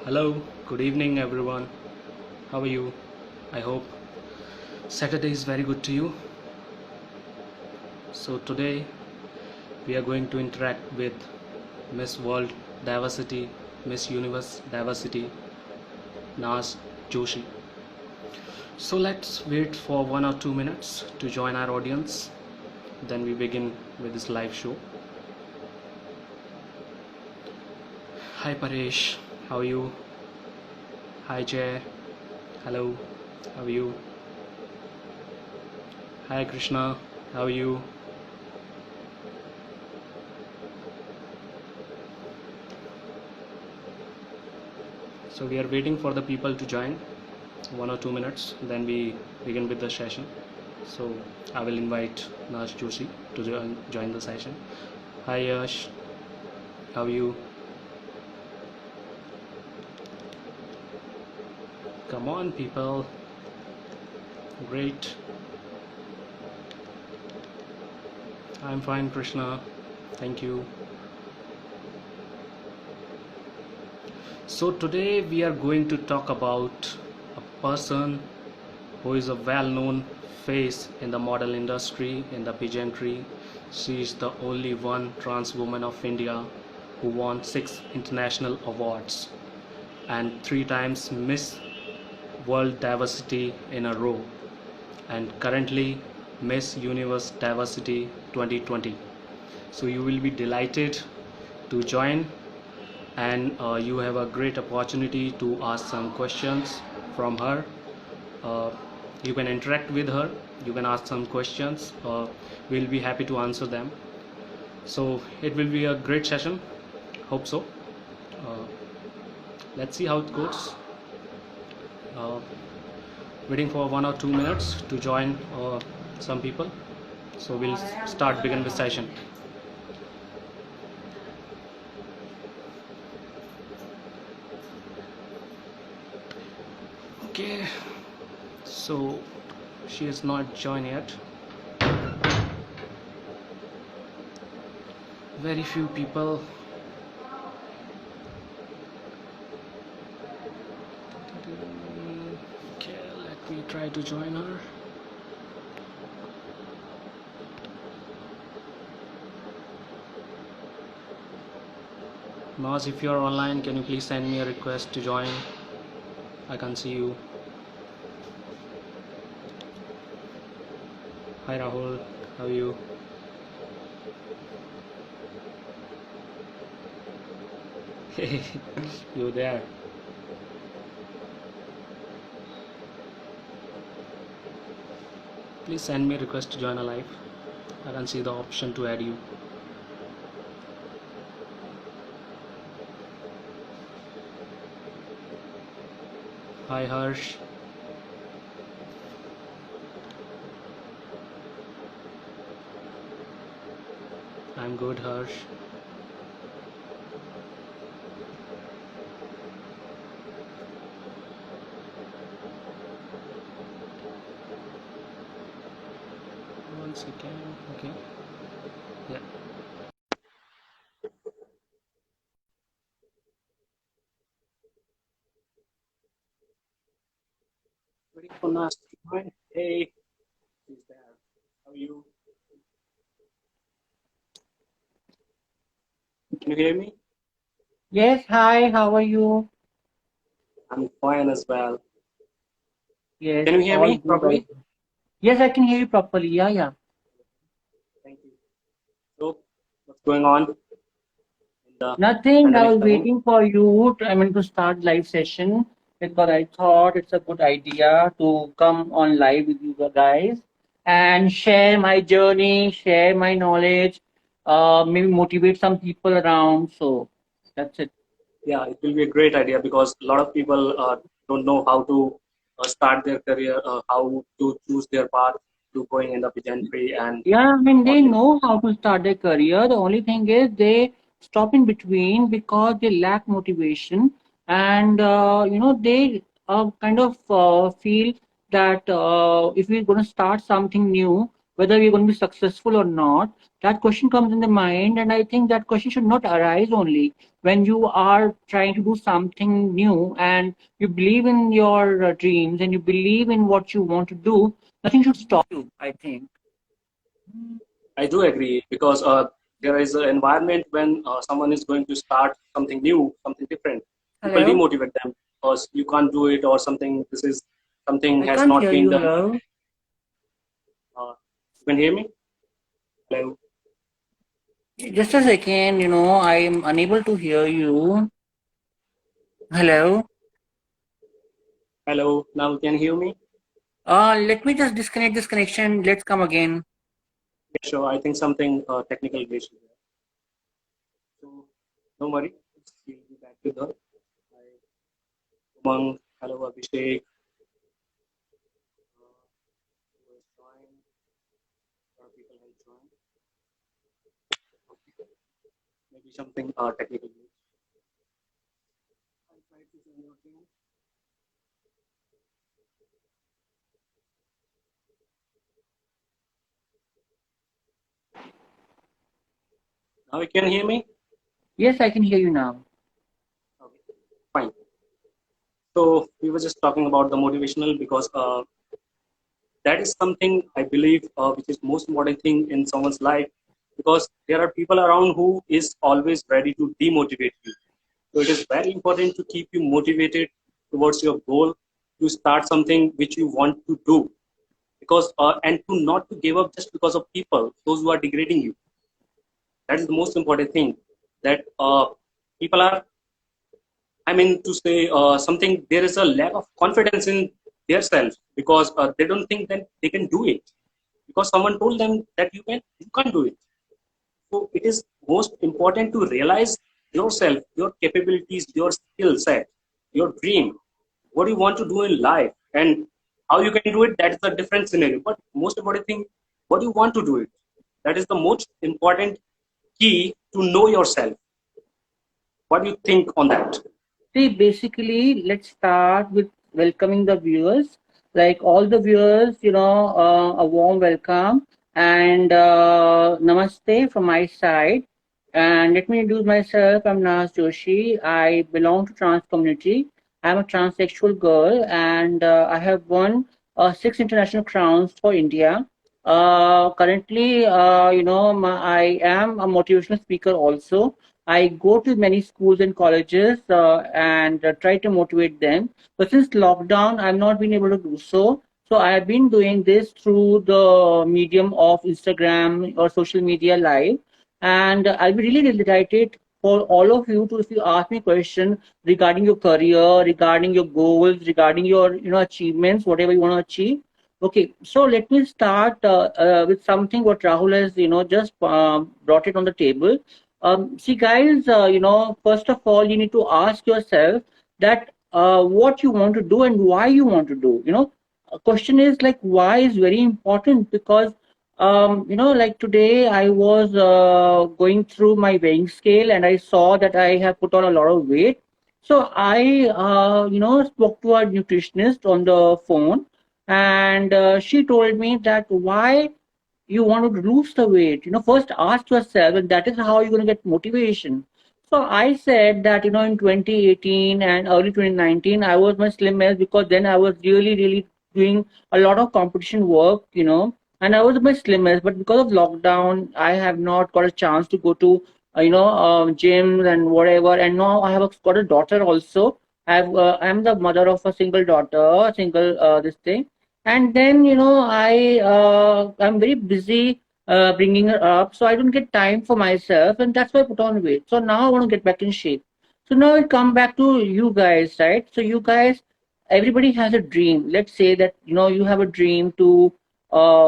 Hello, good evening everyone. How are you? I hope Saturday is very good to you. So today we are going to interact with Miss World Diversity, Miss Universe Diversity, Naz Joshi. So let's wait for 1 or 2 minutes to join our audience. Then we begin with this live show. Hi Paresh, how are you? Hi Jay, hello, how are you? Hi Krishna, how are you? So we are waiting for the people to join 1 or 2 minutes, then we begin with the session. So I will invite Naz Joshi to join the session. Hi Yash, how are you? Come on people, great. I'm fine Krishna, thank you. So today we are going to talk about a person who is a well-known face in the model industry, in the pageantry. She is the only one trans woman of India who won 6 international awards and 3 times Miss World Diversity in a row, and currently Miss Universe Diversity 2020. So you will be delighted to join, and you have a great opportunity to ask some questions from her. uh, you can interact with her, you can ask some questions, we'll be happy to answer them. So it will be a great session, hope so. uh, let's see how it goes. uh, Waiting for 1 or 2 minutes to join some people, so we'll begin the session. Okay, so she is not joined yet. Very few people. Okay, let me try to join her. Naz, if you are online, can you please send me a request to join? I can see you. Hi Rahul, how are you? Hey, you there? Please send me a request to join a live. I can see the option to add you. Hi Harsh. I'm good, Harsh. One second. Okay. Yeah. Waiting for Nas to join. Hey, he's there. How are you? Can you hear me? Yes, hi, how are you? I'm fine as well. Yes, Can you hear all me good. All properly? good. Yes, I can hear you properly. Yeah, yeah. Thank you. So, what's going on in the Nothing. I pandemic was time? waiting for you to start live session because I thought it's a good idea to come on live with you guys and share my journey, share my knowledge, maybe motivate some people around. So that's it. Yeah, it will be a great idea because a lot of people don't know how to start their career, how to choose their path to going in the pageantry and Yeah, I mean, they modeling. know how to start their career. The only thing is they stop in between because they lack motivation, and they kind of feel that if we're going to start something new, whether we're going to be successful or not, that question comes in the mind. And I think that question should not arise only when you are trying to do something new and you believe in your dreams and you believe in what you want to do. Nothing should stop you, I think. I do agree because there is an environment when someone is going to start something new, something different. People Hello? demotivate them because you can't do it or something. This is something I has can't not hear been you. done. Hello? You can hear me? Hello, Just a second, I'm unable to hear you. Hello? hello. Now you can hear me? Let me just disconnect this connection. Let's come again. Yeah, sure. I think something technical glitch is there. So don't worry. We'll be back with her. Hi, Umang. Hello, Abhishek. Who has joined? A lot of people have joined. Maybe something technical glitch. I'll try to send you again. Now you can hear me? Yes, I can hear you now. Okay, fine. So we were just talking about the motivational because that is something I believe which is most important thing in someone's life because there are people around who is always ready to demotivate you. So it is very important to keep you motivated towards your goal to start something which you want to do because and to not to give up just because of people those who are degrading you. That is the most important thing that people are I mean to say something. There is a lack of confidence in themselves because they don't think that they can do it because someone told them that you can't do it. So it is most important to realize yourself, your capabilities, your skill set, your dream, what you want to do in life, and how you can do it. That is a different scenario. But most important thing, what you want to do it. That is the most important key to know yourself. What do you think on that? See, basically, let's start with welcoming the viewers. Like all the viewers, a warm welcome and namaste from my side. And let me introduce myself. I'm Naz Joshi. I belong to trans community. I'm a transsexual girl, and I have won six international crowns for India. Currently, I am a motivational speaker also. I go to many schools and colleges and try to motivate them. But since lockdown, I've not been able to do so. So I have been doing this through the medium of Instagram or social media live. And I'll be really delighted for all of you to, if you ask me a question regarding your career, regarding your goals, regarding your achievements, whatever you want to achieve. Okay, so let me start with something what Rahul has just brought it on the table. See, guys, first of all, you need to ask yourself that what you want to do and why you want to do. A question is like why is very important because like today I was going through my weighing scale and I saw that I have put on a lot of weight. So I, spoke to a nutritionist on the phone, and she told me that why you want to lose the weight, first ask yourself, and that is how you're going to get motivation. So I said that, in 2018 and early 2019, I was my slimmest because then I was really, really doing a lot of competition work, and I was my slimmest. But because of lockdown, I have not got a chance to go to, gyms and whatever. And now I have got a daughter also. I'm the mother of a single daughter, single this thing. And then I'm very busy bringing her up, so I don't get time for myself, and that's why I put on weight. So now I want to get back in shape. So now I come back to you guys, right? So you guys, everybody has a dream. Let's say that you have a dream to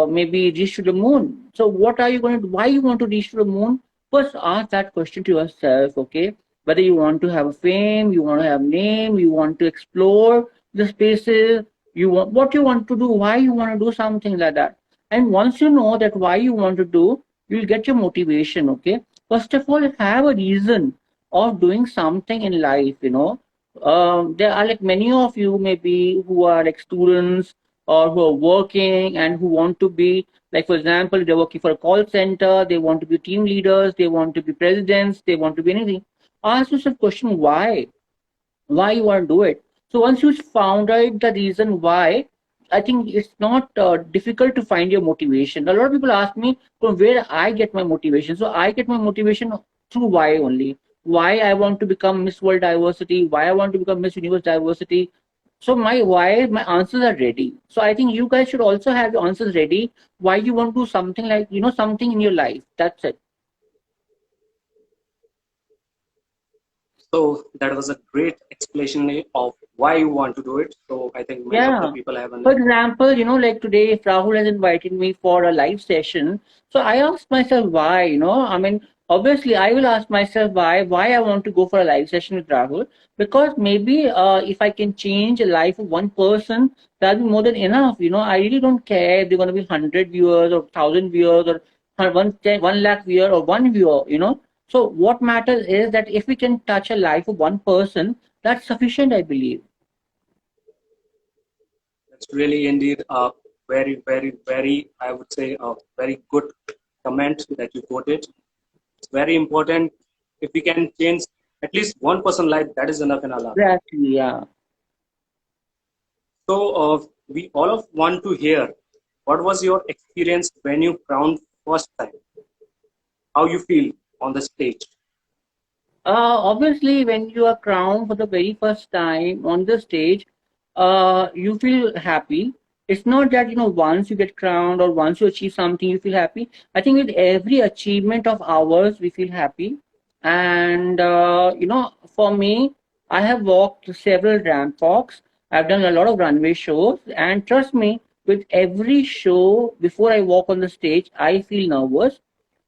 maybe reach to the moon. So what are you going to do? Why you want to reach to the moon? First ask that question to yourself, okay? Whether you want to have a fame, you want to have name, you want to explore the spaces, you want what you want to do, why you want to do something like that. And once you know that why you want to do, you'll get your motivation. Okay, first of all, have a reason of doing something in life. There are like many of you maybe who are like students or who are working and who want to be, like for example, they're working for a call center, they want to be team leaders, they want to be presidents, they want to be anything. Ask yourself question why you want to do it. So once you found out the reason why, I think it's not difficult to find your motivation. A lot of people ask me from where I get my motivation. So I get my motivation through why only. Why I want to become Miss World Diversity, why I want to become Miss Universe Diversity. So my why, my answers are ready. So I think you guys should also have your answers ready. Why you want to do something, like something in your life. That's it. So that was a great explanation of why you want to do it. So I think many of the Yeah. people have For understood. example, like today, if Rahul has invited me for a live session, so I asked myself why, I mean, obviously, I will ask myself why I want to go for a live session with Rahul, because maybe if I can change the life of one person, that'll be more than enough. I really don't care if they're going to be 100 viewers or 1,000 viewers or 1 lakh viewer or one viewer. So what matters is that if we can touch a life of one person, that's sufficient, I believe. That's really indeed a very, very, very, I would say, a very good comment that you quoted. It's very important. If we can change at least one person life, that is enough in our life. Exactly, yeah. So we all of want to hear what was your experience when you crowned first time? How you feel on the stage? Obviously, when you are crowned for the very first time on the stage, you feel happy. It's not that, once you get crowned or once you achieve something, you feel happy. I think with every achievement of ours, we feel happy. And, for me, I have walked several ramp walks. I've done a lot of runway shows. And trust me, with every show, before I walk on the stage, I feel nervous.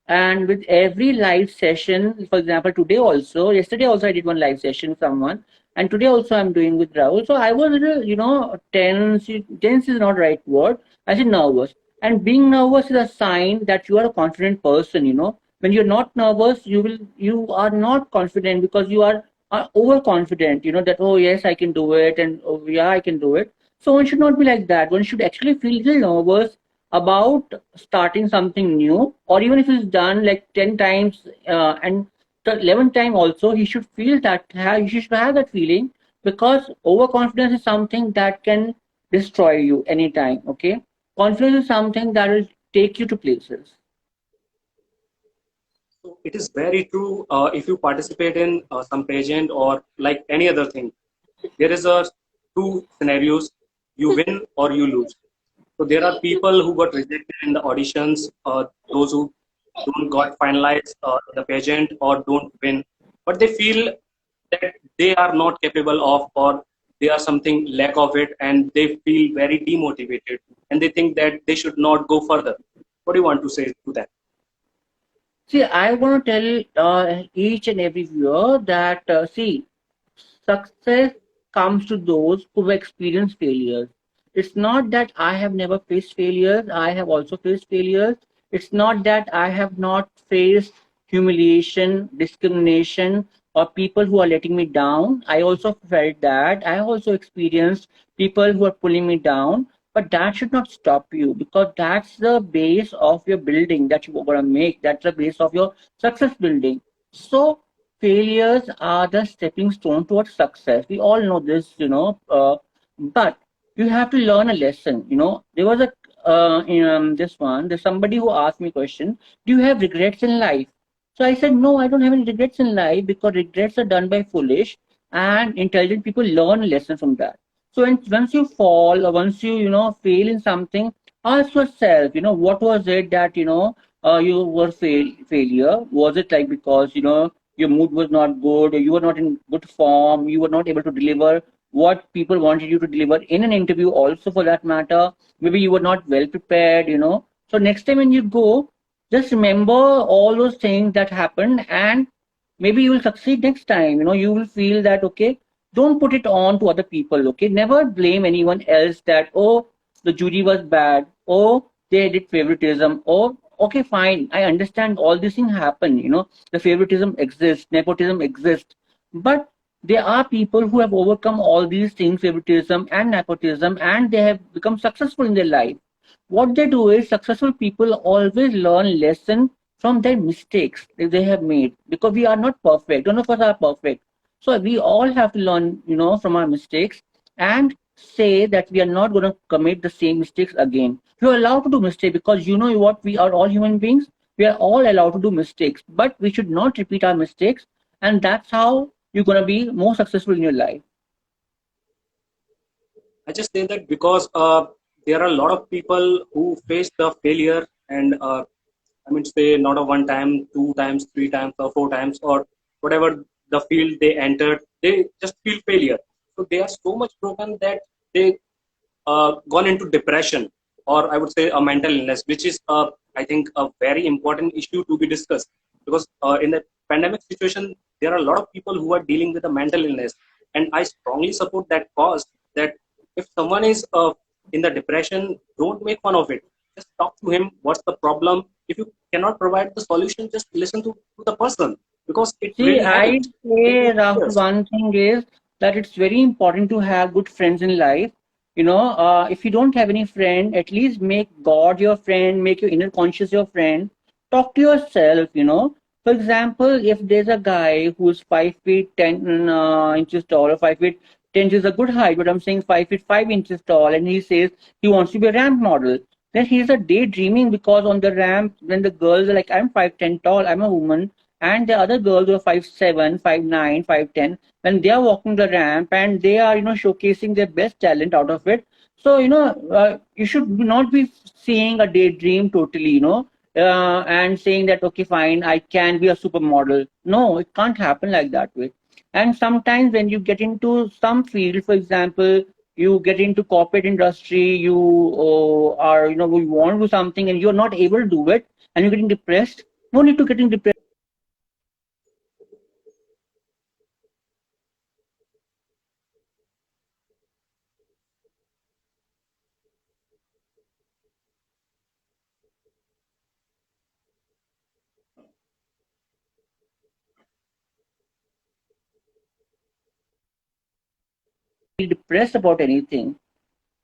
And with every live session, for example, yesterday also I did one live session with someone, and today also I'm doing with Rahul. So I was a little, tense. Tense is not right word. I said nervous. And being nervous is a sign that you are a confident person. When you're not nervous, you are not confident because you are overconfident, that, oh yes, I can do it, and oh yeah, I can do it. So one should not be like that. One should actually feel a little nervous about starting something new, or even if it's done like 10 times, and the 11th time also, he should have that feeling, because overconfidence is something that can destroy you anytime. Okay, confidence is something that will take you to places. So it is very true. If you participate in some pageant or like any other thing, there is a two scenarios: you win or you lose. So there are people who got rejected in the auditions, those who don't got finalized in the pageant or don't win, but they feel that they are not capable of, or they are something lack of it, and they feel very demotivated, and they think that they should not go further. What do you want to say to that? See, I want to tell each and every viewer that, see, success comes to those who have experienced failures. It's not that I have never faced failures, I have also faced failures. It's not that I have not faced humiliation, discrimination, or people who are letting me down. I also felt that. I have also experienced people who are pulling me down. But that should not stop you, because that's the base of your building that you're going to make. That's the base of your success building. So, failures are the stepping stone towards success. We all know this, but you have to learn a lesson. There was there's somebody who asked me a question: do you have regrets in life? So I said, no, I don't have any regrets in life, because regrets are done by foolish, and intelligent people learn a lesson from that. So once you fall, or once you fail in something, ask yourself, what was it that you were failure? Was it like because your mood was not good, or you were not in good form, you were not able to deliver what people wanted you to deliver in an interview, also for that matter? Maybe you were not well prepared. So next time when you go, just remember all those things that happened, and maybe you will succeed next time. You will feel that, okay, don't put it on to other people. Okay, never blame anyone else that, oh, the jury was bad, oh, they did favoritism, oh, okay, fine, I understand all these things happen. The favoritism exists, nepotism exists, but There are people who have overcome all these things, favoritism and nepotism, and they have become successful in their life. What they do is successful people always learn lesson from their mistakes that they have made, because we are not perfect. None of us are perfect. So we all have to learn, from our mistakes, and say that we are not going to commit the same mistakes again. You're allowed to do mistakes, because you know what, we are all human beings. We are all allowed to do mistakes, but we should not repeat our mistakes, and that's how you're going to be more successful in your life. I just say that because there are a lot of people who face the failure, and I mean, say not a one time, two times, three times, or four times, or whatever the field they entered, they just feel failure. So they are so much broken that they gone into depression, or I would say a mental illness, which is I think a very important issue to be discussed, because in the pandemic situation there are a lot of people who are dealing with a mental illness, and I strongly support that cause, that if someone is in the depression, don't make fun of it. Just talk to him. What's the problem? If you cannot provide the solution, just listen to the person, because it See, really I helps. say, Rahul, Yes. one thing is that it's very important to have good friends in life. If you don't have any friend, at least make God your friend, make your inner conscious your friend. Talk to yourself. For example, if there's a guy who's 5 feet 10 inches tall, or 5 feet 10 inches is a good height, but I'm saying 5 feet 5 inches tall, and he says he wants to be a ramp model, then he's a daydreaming, because on the ramp, when the girls are like, I'm 5'10" tall, I'm a woman, and the other girls who are 5'7", 5'9", 5'10", when they are walking the ramp and they are, showcasing their best talent out of it. So, you should not be seeing a daydream totally, and saying that, okay, fine, I can be a supermodel. No, it can't happen like that way. And sometimes when you get into some field, for example, you get into corporate industry, you are, you want to do something and you're not able to do it, and you're getting depressed. No need to getting depressed. Depressed about anything.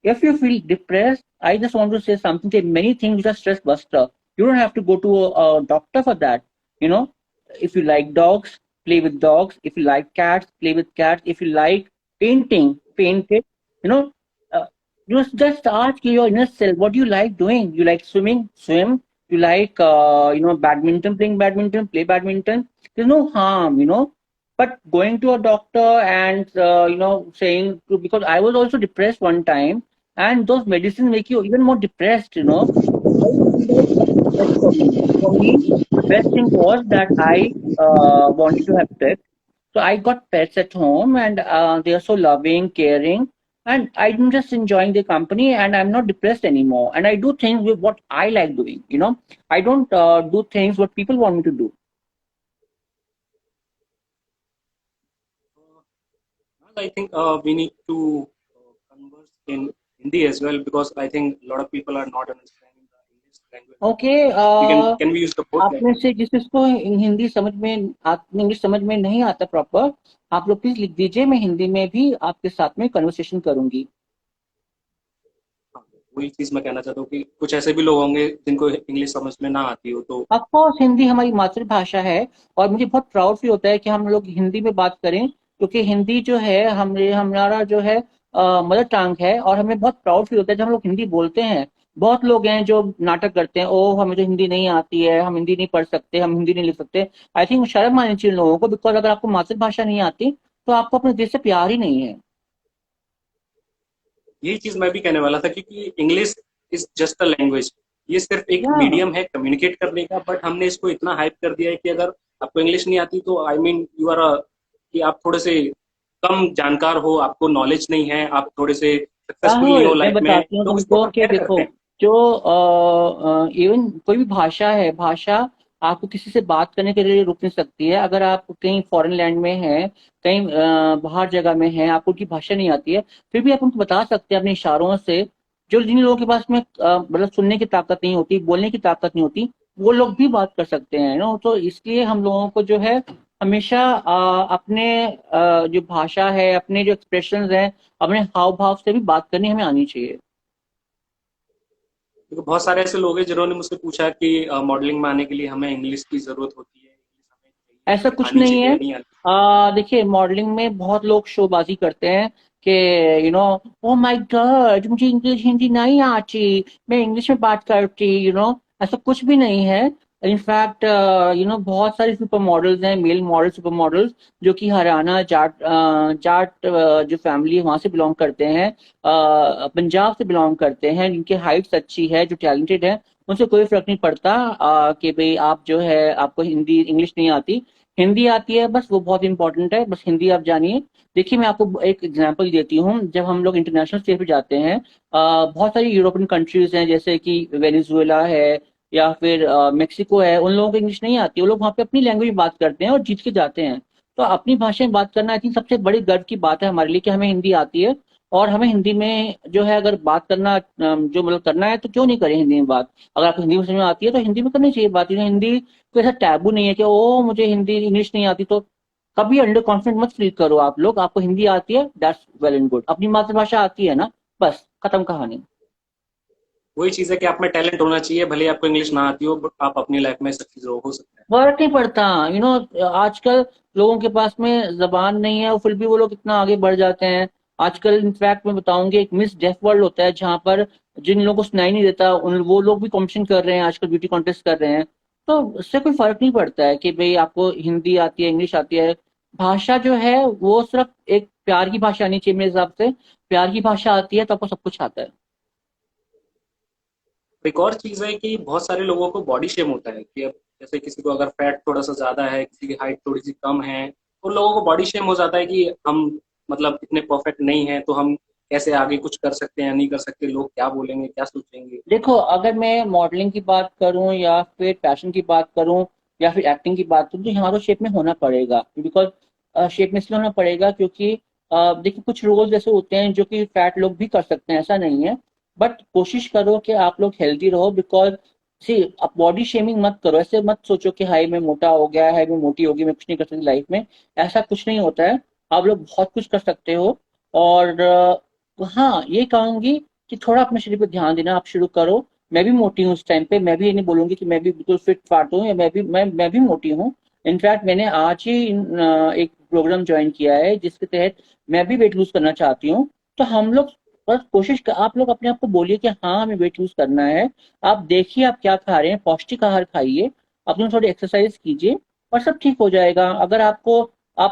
If you feel depressed, I just want to say something. There are many things which are stress buster. You don't have to go to a doctor for that. You know, if you like dogs, play with dogs. If you like cats, play with cats. If you like painting, paint it. You know, uh, just ask your inner self, what do you like doing? You like swimming? Swim. You like badminton? Playing badminton? Play badminton. There's no harm. But going to a doctor and saying, because I was also depressed one time, and those medicines make you even more depressed. I think that was best for me. For me, the best thing was that I wanted to have pets. So I got pets at home, and they are so loving, caring, and I'm just enjoying the company, and I'm not depressed anymore. And I do things with what I like doing. I don't do things what people want me to do. I think we need to converse in Hindi as well, because I think a lot of people are not understanding the English language. Okay We can we use the both आप में language? से जिसको हिंदी समझ में English समझ में नहीं आता प्रॉपर, आप लोग प्लीज लिख दीजिए, मैं हिंदी में भी आपके साथ में कन्वर्सेशन करूंगी. हाँ, वही चीज मैं कहना चाहता हूँ कि कुछ ऐसे भी लोग होंगे जिनको इंग्लिश समझ में ना आती हो, तो ऑफकोर्स हिंदी हमारी मातृभाषा है, और मुझे बहुत प्राउड फील होता है कि हम लोग हिंदी में बात करें, क्योंकि हिंदी जो है हमारा जो है मदर टंग है, और हमें बहुत प्राउड फील होता है जब हम लोग हिंदी बोलते हैं. बहुत लोग हैं जो नाटक करते हैं, ओ हमें तो हिंदी नहीं आती है, हम हिंदी नहीं पढ़ सकते, हम हिंदी नहीं लिख सकते. आई थिंक शर्म आनी चाहिए लोगों को, बिकॉज अगर आपको मातृभाषा नहीं आती तो आपको अपने देश से प्यार ही नहीं है. यही चीज मैं भी कहने वाला था, क्योंकि English is just a language. ये सिर्फ एक या मीडियम है कम्युनिकेट करने का, बट हमने इसको इतना हाइप कर दिया है कि अगर आपको इंग्लिश नहीं आती तो आई मीन यू आर कि आप थोड़े से कम जानकार हो, आपको नॉलेज नहीं है, आप थोड़े से सक्सेसफुल नहीं राहुल, हो मैं लाइफ में, बताती हूँ लोग इसको तुमको कि कंपेयर देखो, करते हैं. जो इवन कोई भी भाषा है, भाषा आपको किसी से बात करने के लिए रोक नहीं सकती है. अगर आप कहीं फॉरेन लैंड में हैं, कहीं बाहर जगह में हैं, आपको उनकी भाषा नहीं आती है, फिर भी आप उनको बता सकते हैं अपने इशारों से. जो जिन लोगों के पास में मतलब सुनने की ताकत नहीं होती, बोलने की ताकत नहीं होती, वो लोग भी बात कर सकते हैं. तो इसलिए हम लोगों को जो है हमेशा अपने जो भाषा है, अपने जो एक्सप्रेशंस हैं, अपने हाव भाव से भी बात करनी हमें आनी चाहिए। क्योंकि बहुत सारे ऐसे लोग हैं जिन्होंने मुझसे पूछा कि मॉडलिंग में आने के लिए हमें इंग्लिश की जरूरत होती है, इंग्लिश हमें चाहिए ऐसा हमें कुछ आनी नहीं चाहिए है। या नहीं आनी। देखिए, मॉडलिंग में बहुत लोग शोबाजी करते हैं कि ओ माय गॉड, मुझे इंग्लिश हिंदी नहीं आती, मैं इंग्लिश में बात करती, ऐसा कुछ भी नहीं है। इनफैक्ट बहुत सारे सुपर मॉडल्स हैं, मेल मॉडल, सुपर मॉडल्स, जो कि हरियाणा जाट जो फैमिली है वहां से बिलोंग करते हैं, पंजाब से बिलोंग करते हैं, जिनकी हाइट्स अच्छी है, जो टैलेंटेड है। उनसे कोई फर्क नहीं पड़ता कि भाई आप जो है, आपको हिंदी इंग्लिश नहीं आती। हिंदी आती है बस, वो बहुत इंपॉर्टेंट है, बस हिंदी आप जानिए। देखिए, मैं आपको एक एग्जांपल देती हूँ। जब हम लोग इंटरनेशनल स्टेज पे जाते हैं, बहुत सारी यूरोपियन कंट्रीज हैं, जैसे कि वेनेजुएला है या फिर मेक्सिको है, उन लोगों को इंग्लिश नहीं आती, वो लोग वहाँ पे अपनी लैंग्वेज में बात करते हैं और जीत के जाते हैं। तो अपनी भाषा में बात करना आई थिंक सबसे बड़ी गर्व की बात है हमारे लिए, कि हमें हिंदी आती है। और हमें हिंदी में जो है, अगर बात करना जो मतलब करना है, तो क्यों नहीं करें हिंदी में बात। अगर आपको हिंदी में समझ में आती है तो हिंदी में करनी चाहिए बात। हिंदी कोई ऐसा टैबू नहीं है कि ओ मुझे हिंदी इंग्लिश नहीं आती। तो कभी अंडर कॉन्फिडेंट मत फील करो आप लोग, आपको हिंदी आती है, दैट्स वेल एंड गुड। अपनी मातृभाषा आती है ना, बस खत्म कहानी। वही चीज है कि आप में टैलेंट होना चाहिए, भले ही आपको इंग्लिश ना आती हो, but आप अपनी लाइफ में सक्सेस हो सकते हैं। फर्क नहीं पड़ता। आजकल लोगों के पास में जबान नहीं है और फिर भी वो लोग इतना आगे बढ़ जाते हैं। आजकल इनफैक्ट मैं बताऊंगी, एक मिस डेफ वर्ल्ड होता है, जहां पर जिन लोगों को सुनाई नहीं देता, उन वो लोग भी कॉम्पिटिशन कर रहे हैं, आजकल ब्यूटी कॉन्टेस्ट कर रहे हैं। तो उससे कोई फर्क नहीं पड़ता है कि भाई आपको हिंदी आती है, इंग्लिश आती है। भाषा जो है वो सिर्फ एक प्यार की भाषा आनी चाहिए मेरे हिसाब से। प्यार की भाषा आती है तो आपको सब कुछ आता है। एक और चीज है कि बहुत सारे लोगों को बॉडी शेम होता है कि अब जैसे किसी को अगर फैट थोड़ा सा ज्यादा है, किसी की हाइट थोड़ी सी कम है, तो लोगों को बॉडी शेम हो जाता है कि हम मतलब इतने परफेक्ट नहीं है, तो हम कैसे आगे कुछ कर सकते हैं या नहीं कर सकते, लोग क्या बोलेंगे क्या सोचेंगे। देखो, अगर मैं मॉडलिंग की बात करूं या फिर फैशन की बात करूं या फिर एक्टिंग की बात करूं, तो यहाँ तो शेप में होना पड़ेगा। बिकॉज शेप में इसलिए होना पड़ेगा क्योंकि देखिए, कुछ रोल्स ऐसे होते हैं जो कि फैट लोग भी कर सकते हैं, ऐसा नहीं है। बट कोशिश करो कि आप लोग हेल्दी रहो। बिकॉज सी, आप बॉडी शेमिंग मत करो। ऐसे मत सोचो कि हाई मैं मोटा हो गया है, मैं मोटी हो गई, मैं कुछ नहीं कर सकती लाइफ में। ऐसा कुछ नहीं होता है। आप लोग बहुत कुछ कर सकते हो। और हाँ, ये कहूंगी कि थोड़ा अपने शरीर पर ध्यान देना आप शुरू करो। मैं भी मोटी हूँ इस टाइम पे, मैं भी ये नहीं बोलूंगी कि मैं भी बिल्कुल फिट फाट हूँ, या मैं भी मोटी हूँ। इनफैक्ट मैंने आज ही एक प्रोग्राम ज्वाइन किया है जिसके तहत मैं भी वेट लूज करना चाहती हूँ। तो हम लोग बस आप लोग अपने आप को बोलिए कि हाँ, हमें वेट लूज करना है। आप देखिए आप क्या खा रहे हैं, पौष्टिक आहार खाइए, अपने थोड़ी एक्सरसाइज कीजिए, और सब ठीक हो जाएगा। अगर आप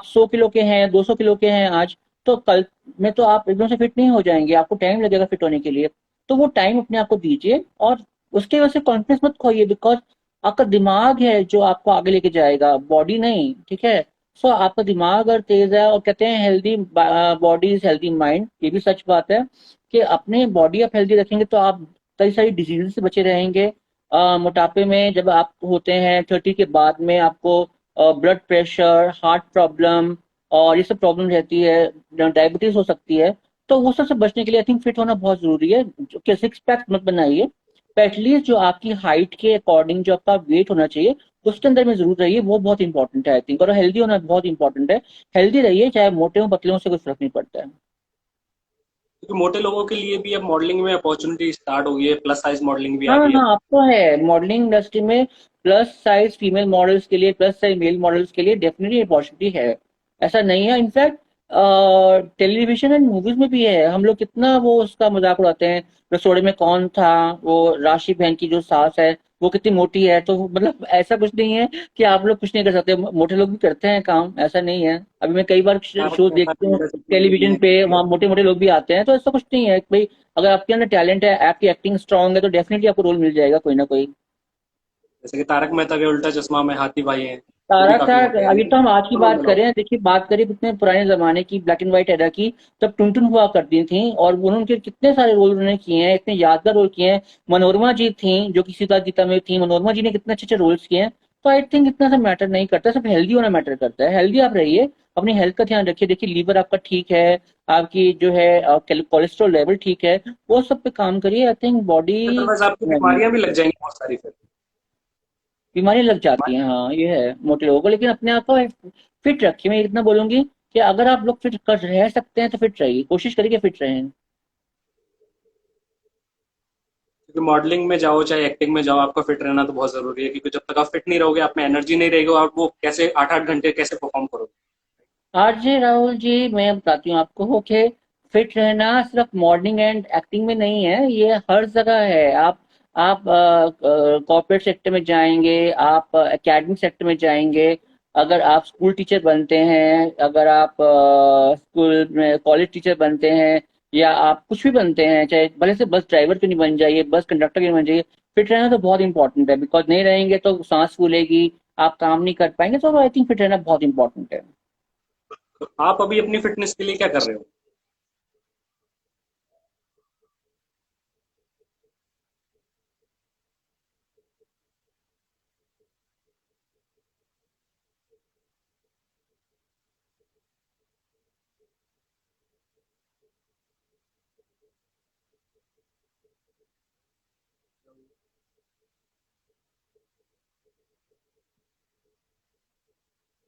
100 किलो के हैं, 200 किलो के हैं आज, तो कल में तो आप एकदम से फिट नहीं हो जाएंगे, आपको टाइम लगेगा फिट होने के लिए। तो वो टाइम अपने आप को दीजिए, और उसके वजह से कॉन्फिडेंस मत खोइए। बिकॉज आपका दिमाग है जो आपको आगे लेके जाएगा, बॉडी नहीं, ठीक है। सो आपका दिमाग अगर तेज है, और कहते हैं healthy body is healthy mind, ये भी सच बात है कि अपने बॉडी आप हेल्दी रखेंगे तो आप कई सारी डिजीज से बचे रहेंगे। मोटापे में जब आप होते हैं 30 के बाद में, आपको ब्लड प्रेशर, हार्ट प्रॉब्लम और ये सब प्रॉब्लम रहती है, डायबिटीज हो सकती है। तो वो सब से बचने के लिए आई थिंक फिट होना बहुत जरूरी है। जो कि सिक्स पैक मत बनाइए, एटलीस्ट जो आपकी हाइट के अकॉर्डिंग जो आपका वेट होना चाहिए उसके अंदर में जरूर रहिए, वो बहुत इंपॉर्टेंट है आई थिंक। और हेल्दी होना बहुत इंपॉर्टेंट है। हेल्दी रहिए, चाहे मोटे हो पतले हो, से कोई फर्क नहीं पड़ता है। क्योंकि मोटे लोगों के लिए भी अब मॉडलिंग में अपॉर्चुनिटी स्टार्ट हो गई है, प्लस साइज मॉडलिंग भी आ हाँ गई है। हाँ, अब तो है मॉडलिंग इंडस्ट्री में। प्लस साइज फीमेल मॉडल्स के लिए, प्लस साइज मेल मॉडल्स के लिए डेफिनेटली अपॉर्चुनिटी है। ऐसा नहीं है। इनफैक्ट टेलीविजन एंड मूवीज में भी है। हम लोग कितना वो उसका मजाक उड़ाते हैं। रसोड़े में कौन था, वो राशि बहन की जो सास है, वो कितनी मोटी है। तो मतलब ऐसा कुछ नहीं है कि आप लोग कुछ नहीं कर सकते, मोटे लोग भी करते हैं काम, ऐसा नहीं है। अभी मैं कई बार शो पैसा देखती हूँ मेरा चश्मा टेलीविजन देखने पे, के लिए। वहाँ मोटे मोटे लोग भी आते हैं। तो ऐसा कुछ नहीं है भाई। अगर आपके अंदर टैलेंट है, आपकी एक्टिंग स्ट्रांग है, तो डेफिनेटली आपको रोल मिल जाएगा कोई ना कोई। जैसे कि तारक मेहता के उल्टा चश्मा में हाथी भाई हैं, वो भी तारा काफी साहब, मोटे हैं अभी तो लेकिन हम आज की रोल बात मिला। करें, देखिए बात करें कितने पुराने जमाने की, ब्लैक एंड व्हाइट एरा की। तब टुनटुन हुआ करती थी, और उन्होंने कितने सारे रोल उन्होंने किए हैं, इतने यादगार रोल किए हैं। मनोरमा जी थी जो कि सीता गीता में थी, मनोरमा जी ने कितने अच्छे अच्छे रोल्स किए हैं। तो आई थिंक इतना सा मैटर नहीं करता, सिर्फ हेल्दी होना मैटर करता है। हेल्दी आप रहिए, अपनी हेल्थ का ध्यान रखिए। देखिए, लीवर आपका ठीक है, आपकी जो है कोलेस्ट्रॉल लेवल ठीक है, वो सब पे काम करिए। I think body. अदरवाइज आपकी बीमारियां भी लग जाएंगी बहुत सारी फिर। बीमारी लग जाती है। हाँ ये है मोटे लोगों को, लेकिन अपने आप को फिट रखिए। मैं इतना बोलूंगी कि अगर आप लोग फिट कर रह सकते हैं तो फिट रहिए, कोशिश करिए फिट रहें। क्योंकि मॉडलिंग में जाओ चाहे एक्टिंग में जाओ, आपका फिट रहना तो बहुत जरूरी है, क्योंकि जब तक आप फिट नहीं रहोगे, आप में एनर्जी नहीं रहेगी, आप वो कैसे 8-8 घंटे कैसे परफॉर्म करोगे। आरजे राहुल जी, मैं बताती हूँ आपको कि फिट रहना सिर्फ मॉडलिंग एंड एक्टिंग में नहीं है, ये हर जगह है। आप कॉर्पोरेट सेक्टर में जाएंगे, आप एकेडमिक सेक्टर में जाएंगे, अगर आप स्कूल टीचर बनते हैं, अगर आप स्कूल में कॉलेज टीचर बनते हैं, या आप कुछ भी बनते हैं, चाहे भले से बस ड्राइवर क्यों नहीं बन जाइए, बस कंडक्टर क्यों नहीं बन जाइए, फिट रहना तो बहुत इंपॉर्टेंट है। बिकॉज नहीं रहेंगे तो सांस फूलेगी, आप काम नहीं कर पाएंगे। तो आई थिंक फिट रहना बहुत इंपॉर्टेंट है। तो आप अभी अपनी फिटनेस के लिए क्या कर रहे हो?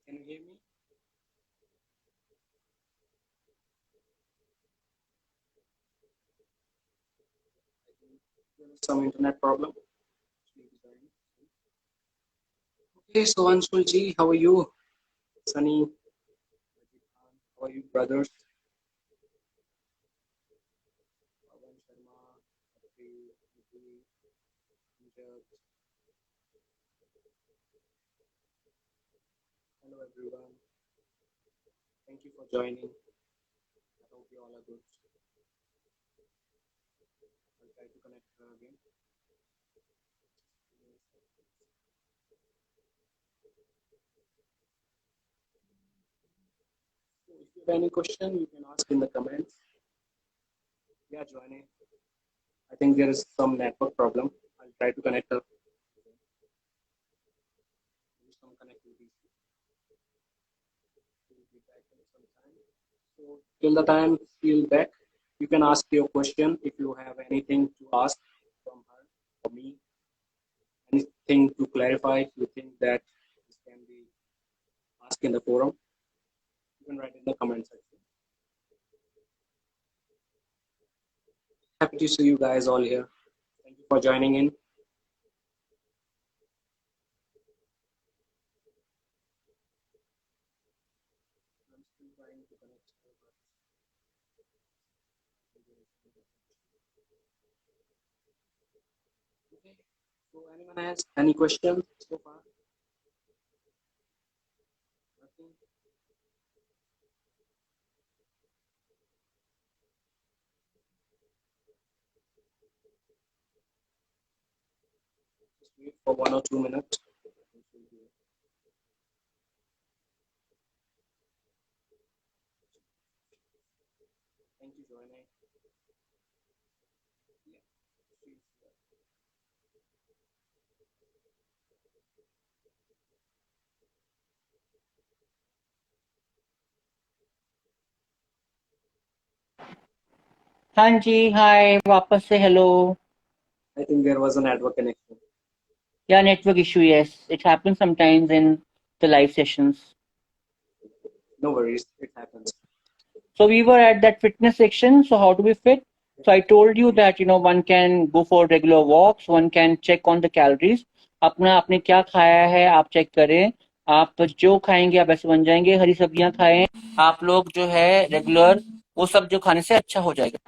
Can you hear me? There is some internet problem. Okay, so Anshul ji, how are you? Sunny, how are you, brothers? Pawan Sharma, Abhi, Abhi, Amjad. Hello, everyone. Thank you for joining. I hope you all are good. I'll try to connect again. So if you have any question, you can ask in the comments. Yeah, joining. I think there is some network problem. I'll try to connect up. Some connectivity issue. We'll be back in some time. So till the time she'll back, you can ask your question if you have anything to ask from her or me, anything to clarify. If you think that this can be asked in the forum, you can write in the comment section. Happy to see you guys all here. Thank you for joining in. I'm still trying to connect. Okay. So anyone has any questions so far? Nothing. Just wait for 1 or 2 minutes. Thank you, joining. Yeah. हाँ जी, हाय वापस से hello. I think there was a network connection. Yeah, network issue, yes. It happens sometimes in the live sessions. No worries, it happens. So we were at that fitness section. So how to be fit? So I told you that one can go for regular walks, one can check on the calories. अपना आपने क्या खाया है आप check करें। आप जो खाएंगे आप ऐसे बन जाएंगे। हरी सब्जियां खाएं आप लोग जो है रेगुलर, वो सब जो खाने से अच्छा हो जाएगा।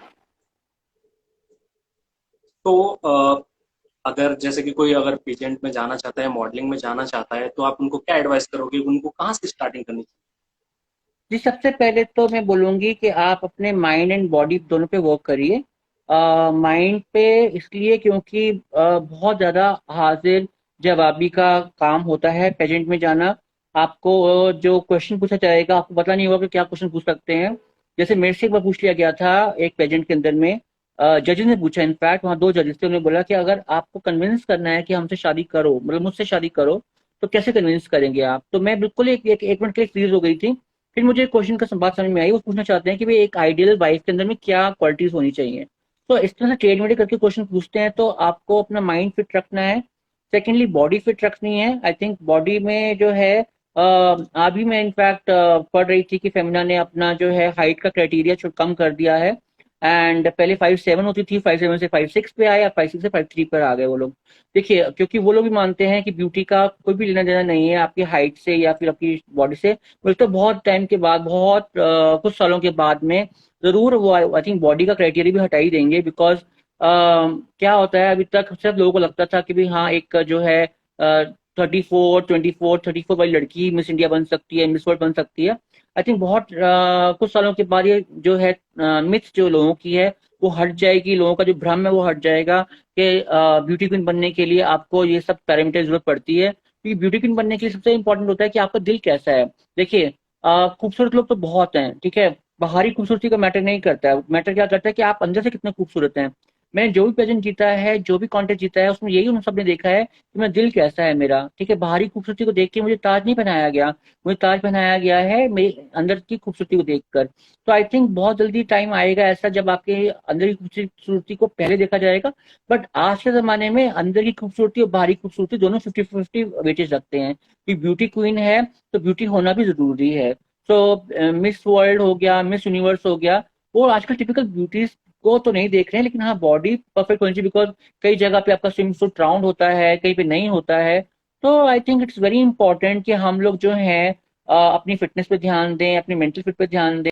तो अगर जैसे कि कोई अगर पेजेंट में जाना चाहता है, मॉडलिंग में जाना चाहता है, तो आप उनको क्या एडवाइस करोगे, उनको कहाँ से स्टार्टिंग करनी चाहिए? जी, सबसे पहले तो मैं बोलूंगी कि आप अपने माइंड एंड बॉडी दोनों पे वर्क करिए। माइंड पे इसलिए क्योंकि बहुत ज़्यादा हाजिर जवाबी का काम होता है पेजेंट में जाना। आपको जो क्वेश्चन पूछा जाएगा आपको पता नहीं होगा कि क्या क्वेश्चन पूछ सकते हैं। जैसे मेरे से एक बार पूछ लिया गया था एक पेजेंट के अंदर में, जजेस ने पूछा, इनफैक्ट वहाँ दो जजेस थे, उन्होंने बोला कि अगर आपको कन्विंस करना है कि हमसे शादी करो, मतलब मुझसे शादी करो, तो कैसे कन्विंस करेंगे आप। तो मैं बिल्कुल एक मिनट के लिए फ्रीज हो गई थी। फिर मुझे क्वेश्चन का बात समझ में आई। वो पूछना चाहते हैं कि भाई एक आइडियल वाइफ के अंदर में क्या क्वालिटीज होनी चाहिए। तो इस तरह से टेढ़ मेढ़े करके क्वेश्चन पूछते हैं। तो आपको अपना माइंड फिट रखना है, सेकेंडली बॉडी फिट रखनी है। आई थिंक बॉडी में जो है अभी मैं इनफैक्ट पढ़ रही थी कि फेमिना ने अपना जो है हाइट का क्राइटेरिया कम कर दिया है। एंड पहले 5'7" होती थी, 5'7" से 5'6" पे आया, 5'6" से 5'3" पर आ गए वो लोग। देखिए, क्योंकि वो लोग भी मानते हैं कि ब्यूटी का कोई भी लेना देना नहीं है आपकी हाइट से या फिर आपकी बॉडी से। मुझे तो बहुत टाइम के बाद, बहुत कुछ सालों के बाद में जरूर वो आई थिंक बॉडी का क्राइटेरिया भी हटा ही देंगे। बिकॉज क्या होता है, अभी तक सब लोगों को लगता था कि भाई हाँ, एक जो है 34 वाली लड़की मिस इंडिया बन सकती है, मिस वर्ल्ड बन सकती है। आई थिंक बहुत कुछ सालों के बाद ये जो है मिथ जो लोगों की है वो हट जाएगी, लोगों का जो भ्रम है वो हट जाएगा कि ब्यूटी क्वीन बनने के लिए आपको ये सब पैरामीटर जरूरत पड़ती है। क्योंकि ब्यूटी क्वीन बनने के लिए सबसे इंपॉर्टेंट होता है कि आपका दिल कैसा है। देखिए, खूबसूरत लोग तो बहुत हैं, ठीक है, बाहरी खूबसूरती का मैटर नहीं करता है। मैटर क्या करता है कि आप अंदर से कितने खूबसूरत हैं। मैंने जो भी प्रेजेंट जीता है, जो भी कॉन्टेस्ट जीता है, उसमें यही उन सबने देखा है कि मेरा दिल कैसा है मेरा, ठीक है। बाहरी खूबसूरती को देख के मुझे ताज नहीं पहनाया गया, मुझे ताज पहनाया गया है मेरे अंदर की खूबसूरती को देखकर। तो आई थिंक बहुत जल्दी टाइम आएगा ऐसा जब आपके अंदर की खूबसूरती को पहले देखा जाएगा। बट आज के जमाने में अंदर की खूबसूरती और बाहरी खूबसूरती दोनों 50-50 वेटेज रखते हैं कि ब्यूटी क्वीन है तो ब्यूटी होना भी जरूरी है। तो मिस वर्ल्ड हो गया, मिस यूनिवर्स हो गया, वो आजकल टिपिकल ब्यूटीज को तो नहीं देख रहे हैं, लेकिन हाँ बॉडी परफेक्ट होनी चाहिए। बिकॉज कई जगह पे आपका स्विम सूट राउंड होता है, कहीं पे नहीं होता है। तो I think it's very important कि हम लोग जो है अपनी फिटनेस पे ध्यान दें, अपनी मेंटल फिट पे ध्यान दें।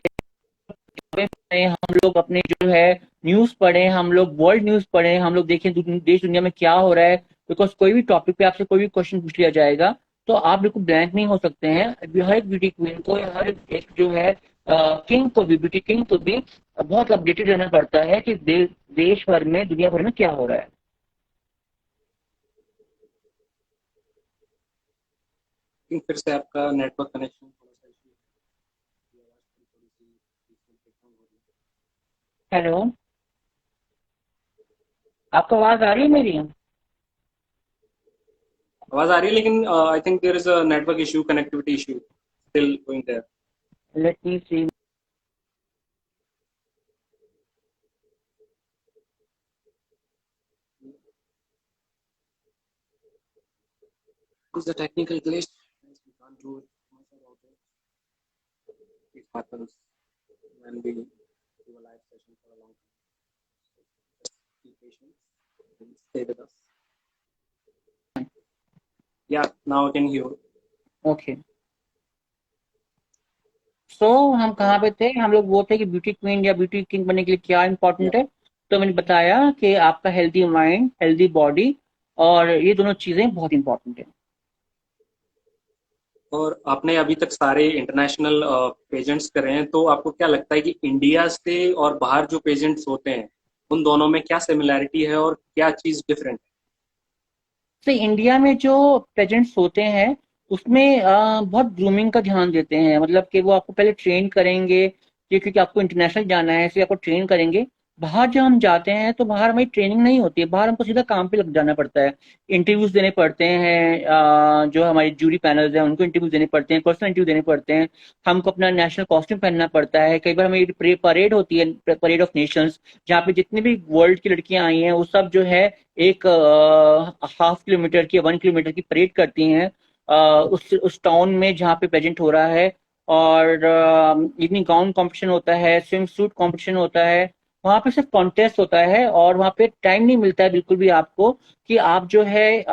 हम लोग अपने जो है न्यूज पढ़ें, हम लोग वर्ल्ड न्यूज पढ़ें, हम लोग देखें देश दुनिया में क्या हो रहा है। बिकॉज कोई भी टॉपिक पे आपसे कोई भी क्वेश्चन पूछ लिया जाएगा तो आप बिल्कुल ब्लैंक नहीं हो सकते हैं। हर एक ब्यूटी क्वीन को, हर एक जो है किंग को भी, ब्यूटी किंग को भी बहुत अपडेटेड रहना पड़ता है कि देश भर में, दुनिया भर में क्या हो रहा है। लेकिन फिर से आपका नेटवर्क कनेक्शन थोड़ा सा issue है, आवाज थोड़ी सी breakdown हो रही है। हेलो, आपको आवाज आ रही है मेरी? आवाज आ रही है, लेकिन I think there is a network issue, connectivity issue still going there. Let me see. It's a technical glitch. We can't do much about it. It happens when we do a live session for a long time. Just be patient and stay with us. Yeah, now I can hear you. Okay, so हम कहाँ पे थे? हम लोग वो थे कि beauty queen या ब्यूटी किंग बनने के लिए क्या Yeah. इंपॉर्टेंट है। तो मैंने बताया कि आपका हेल्दी माइंड, हेल्दी बॉडी, और ये दोनों चीजें बहुत इंपॉर्टेंट है। और आपने अभी तक सारे इंटरनेशनल पेजेंट्स करे हैं, तो आपको क्या लगता है कि इंडिया से और बाहर जो पेजेंट्स होते हैं उन दोनों में क्या सिमिलैरिटी है और क्या चीज डिफरेंट है? तो इंडिया में जो पेजेंट्स होते हैं उसमें बहुत ग्रूमिंग का ध्यान देते हैं। मतलब कि वो आपको पहले ट्रेन करेंगे क्योंकि आपको इंटरनेशनल जाना है, इसलिए आपको ट्रेन करेंगे। बाहर जब हम जाते हैं तो बाहर हमारी ट्रेनिंग नहीं होती है, बाहर हमको सीधा काम पे लग जाना पड़ता है। इंटरव्यूज देने पड़ते हैं, जो हमारी जूरी पैनल्स हैं उनको इंटरव्यूज देने पड़ते हैं, पर्सनल इंटरव्यू देने पड़ते हैं। हमको अपना नेशनल कॉस्ट्यूम पहनना पड़ता है। कई बार हमें परेड होती है, परेड ऑफ नेशंस, जहाँ पे जितनी भी वर्ल्ड की लड़कियां आई हैं वो सब जो है एक 1/2 किलोमीटर की, 1 किलोमीटर की परेड करती हैं उस टाउन में जहाँ पे प्रेजेंट हो रहा है। और इवनिंग गाउन कंपटीशन होता है, स्विम सूट कंपटीशन होता है, वहाँ पे सिर्फ कॉन्टेस्ट होता है। और वहाँ पे टाइम नहीं मिलता है बिल्कुल भी आपको कि आप जो है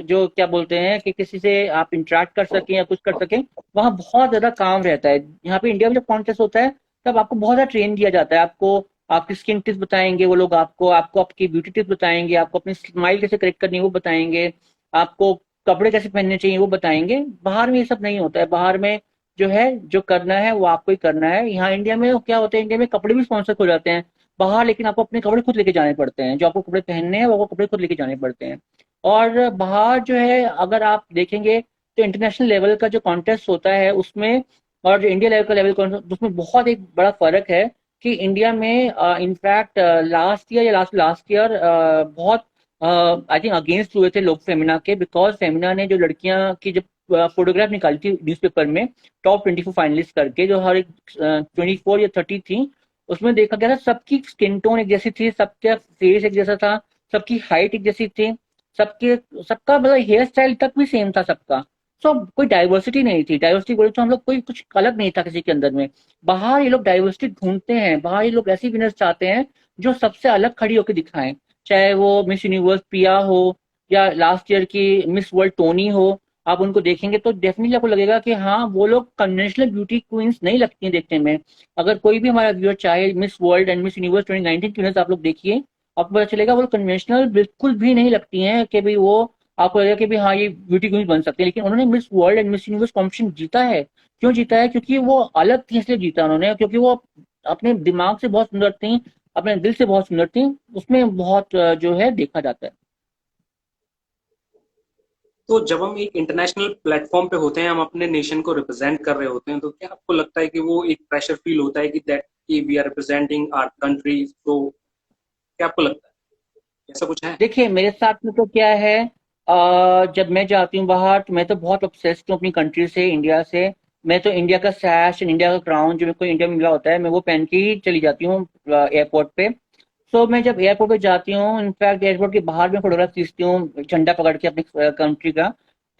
जो क्या बोलते हैं कि किसी से आप इंटरेक्ट कर सकें या कुछ कर सकें। वहाँ बहुत ज्यादा काम रहता है। यहाँ पे इंडिया में जब कॉन्टेस्ट होता है तब आपको बहुत ज्यादा ट्रेन दिया जाता है। आपको आपकी स्किन टिप्स बताएंगे वो लोग, आपको आपको आपकी ब्यूटी टिप्स बताएंगे, आपको अपनी स्माइल कैसे करेक्ट करनी है वो बताएंगे, आपको कपड़े कैसे पहनने चाहिए वो बताएंगे। बाहर में ये सब नहीं होता है। बाहर में जो है जो करना है वो आपको ही करना है। यहाँ इंडिया में क्या होता है, इंडिया में कपड़े भी स्पॉन्सर हो जाते हैं बाहर, लेकिन आपको अपने कपड़े खुद लेके जाने पड़ते हैं। जो आपको कपड़े पहनने हैं वो आपको कपड़े खुद लेके जाने पड़ते हैं। और बाहर जो है अगर आप देखेंगे तो इंटरनेशनल लेवल का जो कॉन्टेस्ट होता है उसमें और जो इंडिया लेवल का लेवल कॉन्टेस्ट, उसमें बहुत एक बड़ा फर्क है कि इंडिया में इनफैक्ट लास्ट ईयर या लास्ट लास्ट ईयर बहुत आई थिंक अगेंस्ट हुए थे लोग फेमिना के। बिकॉज फेमिना ने जो लड़कियां की जब फोटोग्राफ निकाली थी न्यूज़पेपर में टॉप 24 फाइनलिस्ट करके, जो हर एक 24 या 30 थी, उसमें देखा गया था सबकी स्किन टोन एक जैसी थी, सबका फेस एक जैसा था, सबकी हाइट एक जैसी थी। सबके सबका मतलब हेयर स्टाइल तक भी सेम था सबका। सो कोई डाइवर्सिटी नहीं थी। डाइवर्सिटी बोले तो हम लोग कोई कुछ अलग नहीं था किसी के अंदर में। बाहर ये लोग डाइवर्सिटी ढूंढते हैं, बाहर ये लोग ऐसी विनर्स चाहते हैं जो सबसे अलग खड़ी होकर दिखाएं। चाहे वो मिस यूनिवर्स पिया हो या लास्ट ईयर की मिस वर्ल्ड टोनी हो। आप उनको देखेंगे तो डेफिनेटली आपको लगेगा कि हाँ वो लोग कन्वेंशनल ब्यूटी क्वींस नहीं लगती हैं देखने में। अगर कोई भी हमारा व्यूअर चाहे miss world and miss universe 2019 की विनर्स आप लोग देखिए, आपको पता चलेगा वो कन्वेंशनल बिल्कुल भी नहीं लगती हैं कि भाई वो आपको लगेगा कि भाई हाँ ये ब्यूटी क्वीन बन सकते हैं। लेकिन उन्होंने miss world and miss universe competition जीता है। क्यों जीता है? क्योंकि वो अलग थी इसलिए जीता उन्होंने, क्योंकि वो अपने दिमाग से बहुत सुंदर थी, अपने दिल से बहुत सुंदर थी। उसमें बहुत जो है देखा जाता है। तो जब हम एक इंटरनेशनल प्लेटफॉर्म पे होते हैं, हम अपने नेशन को रिप्रेजेंट कर रहे होते हैं, तो क्या आपको लगता है कि वो एक प्रेशर फील होता है कि दैट कि we are representing our country? तो क्या आपको लगता है ऐसा कुछ है? देखिए मेरे साथ में तो क्या है, जब मैं जाती हूँ बाहर तो मैं तो बहुत ऑब्सेस्ड हूँ अपनी कंट्री से, इंडिया से। मैं तो इंडिया का सैश, इंडिया का क्राउन जो मेरे को इंडिया में मिला होता है, मैं वो पहन के ही चली जाती हूँ एयरपोर्ट पे। सो मैं जब एयरपोर्ट पे जाती हूँ, इनफैक्ट एयरपोर्ट के बाहर में फोटोग्राफ खींचती हूँ झंडा पकड़ के अपनी कंट्री का।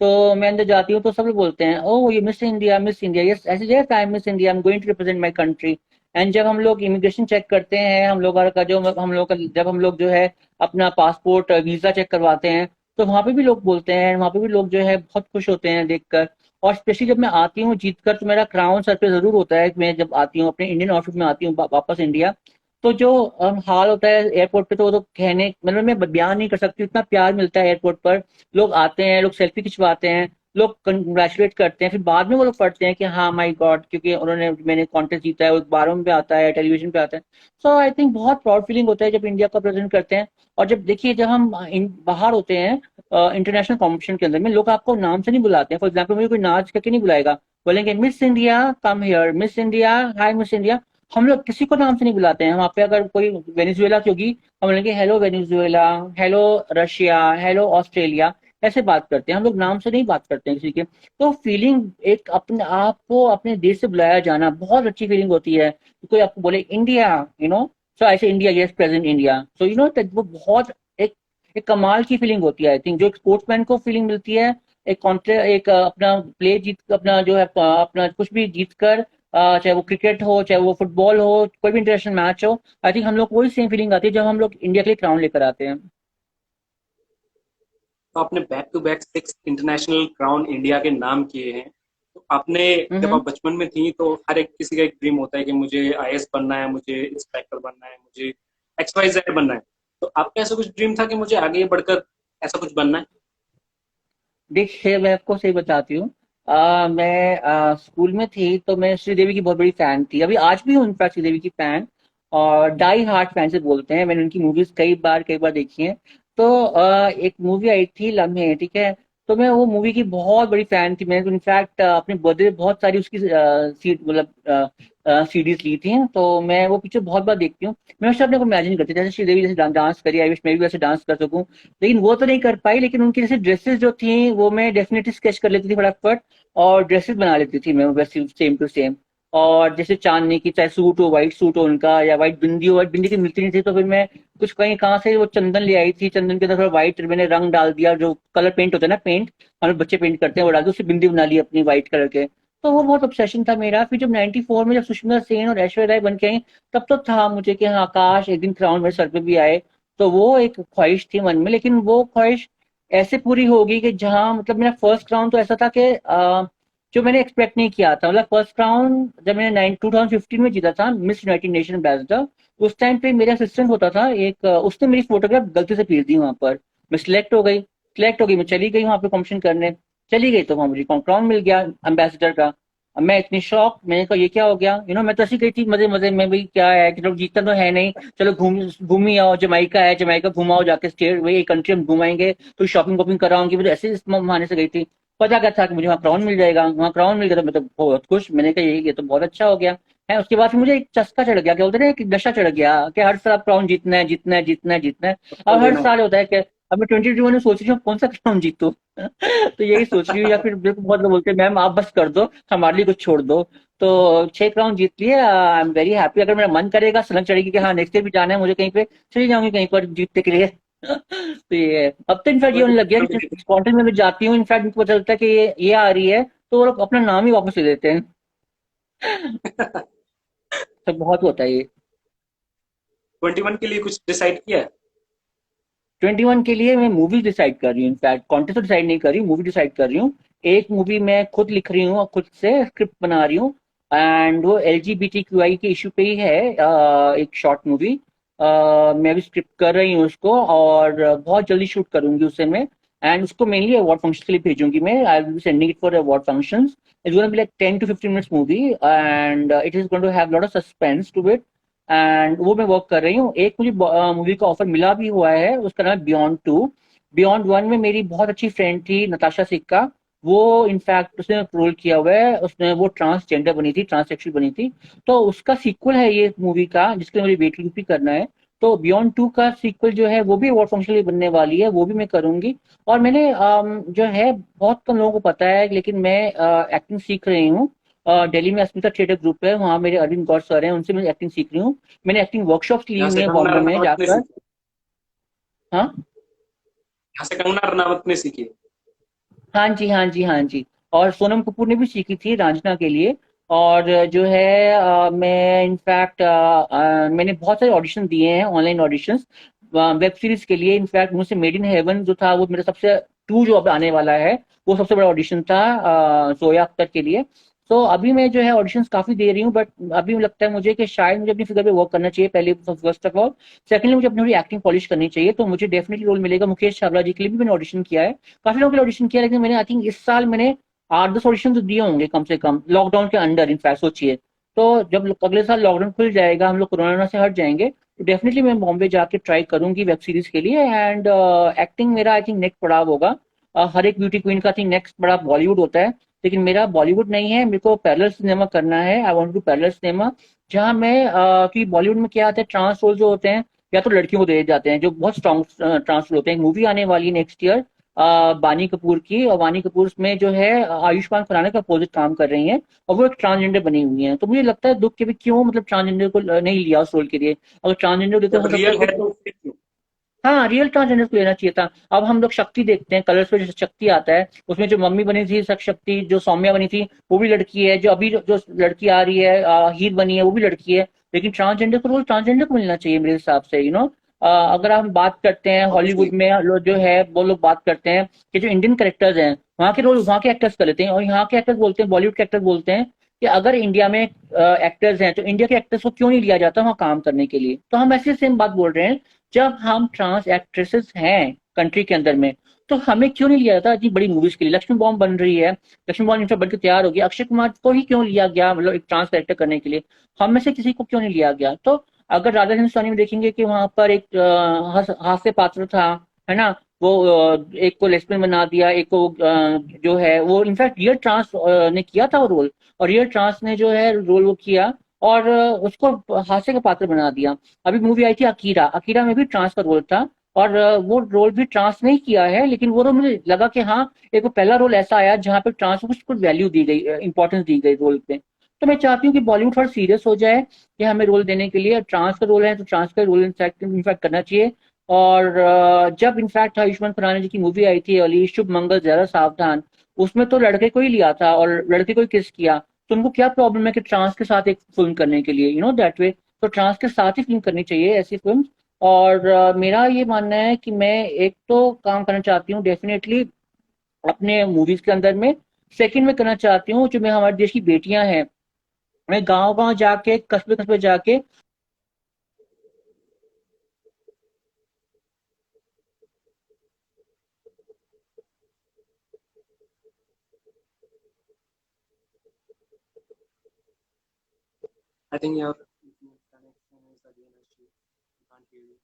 तो मैं अंदर जाती हूँ तो सब लोग बोलते हैं ओह ये miss India, miss India, yes ऐसे yes I am miss India, I am going to represent my country. And जब हम लोग इमिग्रेशन चेक करते हैं, हम लोग का जो हम लोग का जब हम लोग जो है अपना पासपोर्ट वीजा चेक करवाते हैं, तो वहां पे भी लोग बोलते हैं, वहां पे भी लोग जो है बहुत खुश होते हैं देखकर। और स्पेशली जब मैं आती हूँ जीत कर, तो मेरा क्राउन सर पे जरूर होता है। मैं जब आती हूँ अपने इंडियन आउटफिट में आती हूँ वापस इंडिया, तो जो हाल होता है एयरपोर्ट पे, तो वो तो कहने मतलब मैं बयान नहीं कर सकती, इतना प्यार मिलता है एयरपोर्ट पर। लोग आते हैं, लोग सेल्फी खिंचवाते हैं, लोग कंग्रेचुलेट करते हैं, फिर बाद में वो लोग पढ़ते हैं कि हाँ माय गॉड क्योंकि उन्होंने मैंने कॉन्टेस्ट जीता है, वो अखबारों में भी आता है, टेलीविजन पे आता है। सो आई थिंक बहुत प्राउड फीलिंग होता है जब इंडिया का प्रेजेंट करते हैं। और जब देखिए जब हम बाहर होते हैं इंटरनेशनल कॉम्पिटिशन के अंदर में, लोग आपको नाम से नहीं बुलाते हैं। फॉर एग्जाम्पल मुझे कोई नाच करके नहीं बुलाएगा, बोलेंगे miss India come here, miss India, hi miss India. हम लोग किसी को नाम से नहीं बुलाते हैं। वहाँ पे अगर कोई वेनेजुएला की होगी, हम बोलेंगे hello Venezuela, hello Russia, hello Australia, ऐसे बात करते हैं हम लोग, नाम से नहीं बात करते हैं किसी के। तो फीलिंग एक अपने आप को अपने देश से बुलाया जाना बहुत अच्छी फीलिंग होती है। कोई आपको बोले इंडिया, सो ऐसे इंडिया, यस प्रेजेंट इंडिया, सो वो बहुत एक एक कमाल की फीलिंग होती है। आई थिंक जो एक स्पोर्ट्समैन को फीलिंग मिलती है, एक कॉन्ट्रे एक अपना प्ले जीत, अपना जो है अपना कुछ भी जीत कर, चाहे वो क्रिकेट हो, चाहे वो फुटबॉल हो, कोई भी इंटरनेशनल मैच हो, आई थिंक हम लोग को वही सेम फीलिंग आती है जब हम लोग इंडिया के लिए क्राउन लेकर आते हैं। तो आपने back to back 6 international crown India के नाम किए हैं। तो आपने, जब हम्म। आप बचपन में थी, तो हर एक किसी का एक ड्रीम होता है कि मुझे आईएएस बनना है, मुझे इंस्पेक्टर बनना है, मुझे एक्स वाई जेड बनना है। तो आपका ऐसा कुछ ड्रीम था कि मुझे आगे बढ़कर ऐसा कुछ बनना है? देखिए मैं आपको सही बताती हूँ। मैं स्कूल में थी तो मैं श्रीदेवी की बहुत बड़ी फैन थी, अभी आज भी हूँ इनफैक्ट श्रीदेवी की फैन। और डाई हार्ट फैन से बोलते हैं, मैंने उनकी मूवीज कई बार देखी हैं। तो एक मूवी आई थी लम्हे, ठीक है। तो मैं वो मूवी की बहुत बड़ी फैन थी। मैंने इनफैक्ट अपने बर्थडे बहुत सारी उसकी सीट मतलब सीडीज ली थी। तो मैं वो पिक्चर बहुत बार देखती हूँ। मैं उससे अपने को इमेजिन करती हूँ जैसे श्रीदेवी जैसे डांस करी, आई विश मैं भी वैसे डांस कर सकूं। लेकिन वो तो नहीं कर पाई, लेकिन उनकी जैसे ड्रेसेस जो थी वो मैं डेफिनेटली स्केच कर लेती थी फटाफट, और ड्रेसेस बना लेती थी मैं वैसे सेम टू सेम। और जैसे चांदनी की चाहे सूट हो, व्हाइट सूट हो उनका, या व्हाइट बिंदी हो, व्हाइट बिंदी की मिलती नहीं थी, तो फिर मैं कुछ कहीं कहाँ से वो चंदन ले आई थी, चंदन के अंदर थोड़ा व्हाइट मैंने रंग डाल दिया, जो कलर पेंट होता है ना, पेंट हम लोग बच्चे पेंट करते हैं, वो डाल दिया, उससे बिंदी बना ली अपनी व्हाइट कलर के। तो वो बहुत ऑब्सेशन था मेरा। फिर जब 94 में जब सुष्मिता सेन और ऐश्वर्या राय बन के आई, तब तो था मुझे कि हाँ काश एक दिन क्राउन मेरे सर पे भी आए। तो वो एक ख्वाहिश थी मन में, लेकिन वो ख्वाहिश ऐसे पूरी होगी कि जहां मतलब मेरा फर्स्ट क्राउन तो ऐसा था कि जो मैंने एक्सपेक्ट नहीं किया था। मतलब फर्स्ट क्राउन जब मैंने 2015 में जीता था मिस यूनाइटेड नेशन एम्बेसडर, उस टाइम पे मेरा असिस्टेंट होता था एक, उसने मेरी फोटोग्राफ गलती से भेज दी वहां पर। मैं सिलेक्ट हो गई, मैं चली गई वहां पे कॉम्पिटिशन करने। चली गई तो वहां मुझे क्राउन मिल गया एम्बेसडर का। अब मैं इतनी शॉक, मैंने कहा ये क्या हो गया, मैं तो ऐसी गई थी मजे मजे में, भाई क्या है कि लोग जीतना तो है नहीं, चलो घूम घूम ही आओ, जमाइका है जमाइका घुमाओ जाके, स्टेट वही कंट्री हम घुमाएंगे, तो शॉपिंग वॉपिंग कराऊंगी, मुझे ऐसे इस बहाने से गई थी। पता क्या था कि मुझे वहाँ क्राउन मिल जाएगा, वहाँ क्राउन मिल गया तो मैं तो बहुत खुश, मैंने कहा ये तो बहुत अच्छा हो गया है। उसके बाद फिर मुझे एक चस्का चढ़ गया, क्या बोलते हैं ना, एक नशा चढ़ गया कि हर साल क्राउन जीतना है, जीतना है, जीतना है, जीतना है। तो अब हर लेना साल होता है कि अब मैं 2021 में सोच रही हूँ कौन सा क्राउन जीतूं। तो यही सोच रही हूँ, या फिर मेरे को बहुत लोग बोलते हैं मैम आप बस कर दो, हमारे लिए कुछ छोड़ दो। तो 6 क्राउन जीत लिए, आई एम वेरी हैप्पी। अगर मेरा मन करेगा, सनक चढ़ेगी कि हाँ नेक्स्ट ईयर भी जाना है मुझे कहीं पे, चली जाऊंगी कहीं पर जीतने के लिए। तो ये है। अब तो इनफैक्ट ये होने लग गया कि जिस कॉन्टेंट में मैं जाती हूँ, इनफैक्ट उनको पता चलता है कि ये आ रही है, तो वो लोग अपना नाम ही वापस ले लेते हैं। तो बहुत होता है ये। 21 के लिए कुछ डिसाइड किया है? 21 के लिए मैं मूवी डिसाइड कर रही हूँ, इनफैक्ट कॉन्टेंट तो डिसाइड नहीं कर रही हूँ, मूवी डिसाइड कर रही हूँ। एक मूवी मैं खुद लिख रही हूँ और खुद से स्क्रिप्ट बना रही हूँ, एंड वो LGBTQI के इशू पे ही है। एक शॉर्ट मूवी, मैं भी स्क्रिप्ट कर रही हूँ उसको, और बहुत जल्दी शूट करूंगी उसे मैं। एंड उसको मेनली अवार्ड फंक्शन के लिए भेजूंगी मैं, I will be sending it for award functions. It's gonna be like 10 to 15 minutes movie, and it is going to have lot of suspense to it, and वो मैं work कर रही हूँ। एक मुझे मूवी का ऑफर मिला भी हुआ है, उसका नाम है Beyond 2। Beyond 1 में मेरी बहुत अच्छी फ्रेंड थी नताशा सिक्का, वो इनफैक्ट उसने रोल किया हुआ है, उसने वो ट्रांसजेंडर बनी थी, ट्रांससेक्सुअल बनी थी। तो उसका सीक्वल है ये मूवी का, जिसके लिए मुझे वेट भी करना है। तो Beyond 2 का सीक्वल जो है वो भी अवार्ड फंक्शन बनने वाली है, वो भी मैं करूंगी। और मैंने जो है, बहुत कम लोगों को पता है, लेकिन मैं एक्टिंग सीख रही हूँ। दिल्ली में अस्मिता थिएटर ग्रुप है, वहाँ मेरे अरविंद गौर सर हैं, उनसे मैं एक्टिंग सीख रही हूँ। मैंने एक्टिंग वर्कशॉप्स ली यहाँ हुई से है कंगना बॉम्बे में रनावत ने जाकर। सीखी। हाँ, यहाँ से कंगना रनावत ने सीखी। हाँ जी, हाँ जी, हाँ जी। और सोनम कपूर ने भी सीखी थी रांझना के लिए। और जो है मैं इनफैक्ट मैंने बहुत सारे ऑडिशन दिए हैं, ऑनलाइन ऑडिशंस, वेब सीरीज के लिए। इनफैक्ट मुझसे मेड इन हेवन जो था, वो मेरा सबसे टू जो अब आने वाला है, वो सबसे बड़ा ऑडिशन था, जोया अख्तर के लिए। तो अभी मैं जो है ऑडिशंस काफी दे रही हूँ, बट अभी लगता है मुझे कि शायद मुझे अपनी फिगर पे वर्क करना चाहिए पहले, फर्स्ट ऑफ ऑल। सेकंडली मुझे अपनी एक्टिंग पॉलिश करनी चाहिए, तो मुझे डेफिनेटली रोल मिलेगा। मुकेश छाबड़ा जी के लिए भी मैंने ऑडिशन किया है, काफी लोगों के लिए ऑडिशन किया, लेकिन मैंने आई थिंक इस साल मैंने 8-10 ऑडिशन तो दिए होंगे कम से कम, लॉकडाउन के अंडर, इनफैक्ट सोचिए। तो जब अगले साल लॉकडाउन खुल जाएगा, हम लोग कोरोना से हट जाएंगे, तो डेफिनेटली मैं बॉम्बे जाके ट्राई करूंगी वेब सीरीज के लिए। एंड एक्टिंग मेरा आई थिंक नेक्स्ट पड़ाव होगा। हर एक ब्यूटी क्वीन का आई थिंक नेक्स्ट बड़ा बॉलीवुड होता है, लेकिन मेरा बॉलीवुड नहीं है, मेरे को पैरेलल सिनेमा करना है। I want to parallel cinema, जहां मैं कि बॉलीवुड में क्या आता है, ट्रांस रोल जो होते हैं, या तो लड़कियों को दे जाते हैं जो बहुत स्ट्रॉन्ग ट्रांस रोल होते हैं। मूवी आने वाली है नेक्स्ट ईयर, बानी कपूर की, और बानी कपूर में जो है आयुष्मान खुराना के अपोजिट काम कर रही हैं, और वो एक ट्रांसजेंडर बनी हुई हैं। तो मुझे लगता है दुख के भी क्यों, मतलब ट्रांसजेंडर को नहीं लिया उस रोल के लिए। अगर ट्रांसजेंडर देते, जब हो सकता रियल है है तो फिर क्यों? हाँ, रियल ट्रांसजेंडर को लेना चाहिए था। अब हम लोग शक्ति देखते हैं, कलर्स पे जैसे शक्ति आता है, उसमें जो मम्मी बनी थी शक्ति, जो सौम्या बनी थी, वो भी लड़की है। जो अभी जो लड़की आ रही है, हीर बनी है, वो भी लड़की है। लेकिन ट्रांसजेंडर को रोल ट्रांसजेंडर को मिलना चाहिए मेरे हिसाब से, अगर हम बात करते हैं हॉलीवुड ऑब्वियसली। में, जो है वो लोग बात करते हैं कि जो इंडियन करेक्टर्स हैं, वहाँ के रोल वहाँ के एक्टर्स कर लेते हैं, और यहाँ के एक्टर्स बोलते हैं, बॉलीवुड के एक्टर्स बोलते हैं कि अगर इंडिया में एक्टर्स हैं, तो इंडिया के एक्टर्स को क्यों नहीं लिया जाता वहाँ काम करने के लिए। तो हम ऐसे सेम बात बोल रहे हैं, जब हम ट्रांस एक्ट्रेसेस हैं कंट्री के अंदर में, तो हमें क्यों नहीं लिया जाता इतनी बड़ी मूवीज के लिए। लक्ष्मी बॉम्ब बन रही है, लक्ष्मी बॉम्ब इनफा बनकर तैयार हो गया, अक्षय कुमार को ही क्यों लिया गया, मतलब एक ट्रांस कैरेक्टर करने के लिए हम में से किसी को क्यों नहीं लिया गया। तो अगर राजा हिंदुस्तानी में देखेंगे कि वहां पर एक हास्य पात्र था, है ना, वो एक को लेस्बियन बना दिया, एक को जो है वो इनफैक्ट रियल ट्रांस ने किया था वो रोल, और रियल ट्रांस ने जो है रोल वो किया, और उसको हास्य का पात्र बना दिया। अभी मूवी आई थी अकीरा, अकीरा में भी ट्रांस का रोल था, और वो रोल भी ट्रांस ने ही किया है, लेकिन वो रोल मुझे लगा कि हाँ, एक वो पहला रोल ऐसा आया जहाँ पे ट्रांस को कुछ कुछ वैल्यू दी गई, इंपॉर्टेंस दी गई रोल पे। तो मैं चाहती हूँ कि बॉलीवुड थोड़ा सीरियस हो जाए कि हमें रोल देने के लिए, ट्रांस का रोल है तो ट्रांस का रोल इनफैक्ट करना चाहिए। और जब इनफैक्ट आयुष्मान खुराना जी की मूवी आई थी अली शुभ मंगल जरा सावधान, उसमें तो लड़के को ही लिया था और लड़के को ही किस किया। तो उनको क्या प्रॉब्लम है कि ट्रांस के साथ एक फिल्म करने के लिए, दैट वे। तो ट्रांस के साथ ही फिल्म करनी चाहिए, ऐसी फिल्म। और मेरा ये मानना है कि मैं एक तो काम करना चाहती हूँ डेफिनेटली अपने मूवीज के अंदर में। सेकंड में करना चाहती हूँ, जो मैं हमारे देश की बेटियां हैं, मैं गांव गांव जाके, कस्बे कस्बे जाके। I think your connection is again issue. Can't hear you.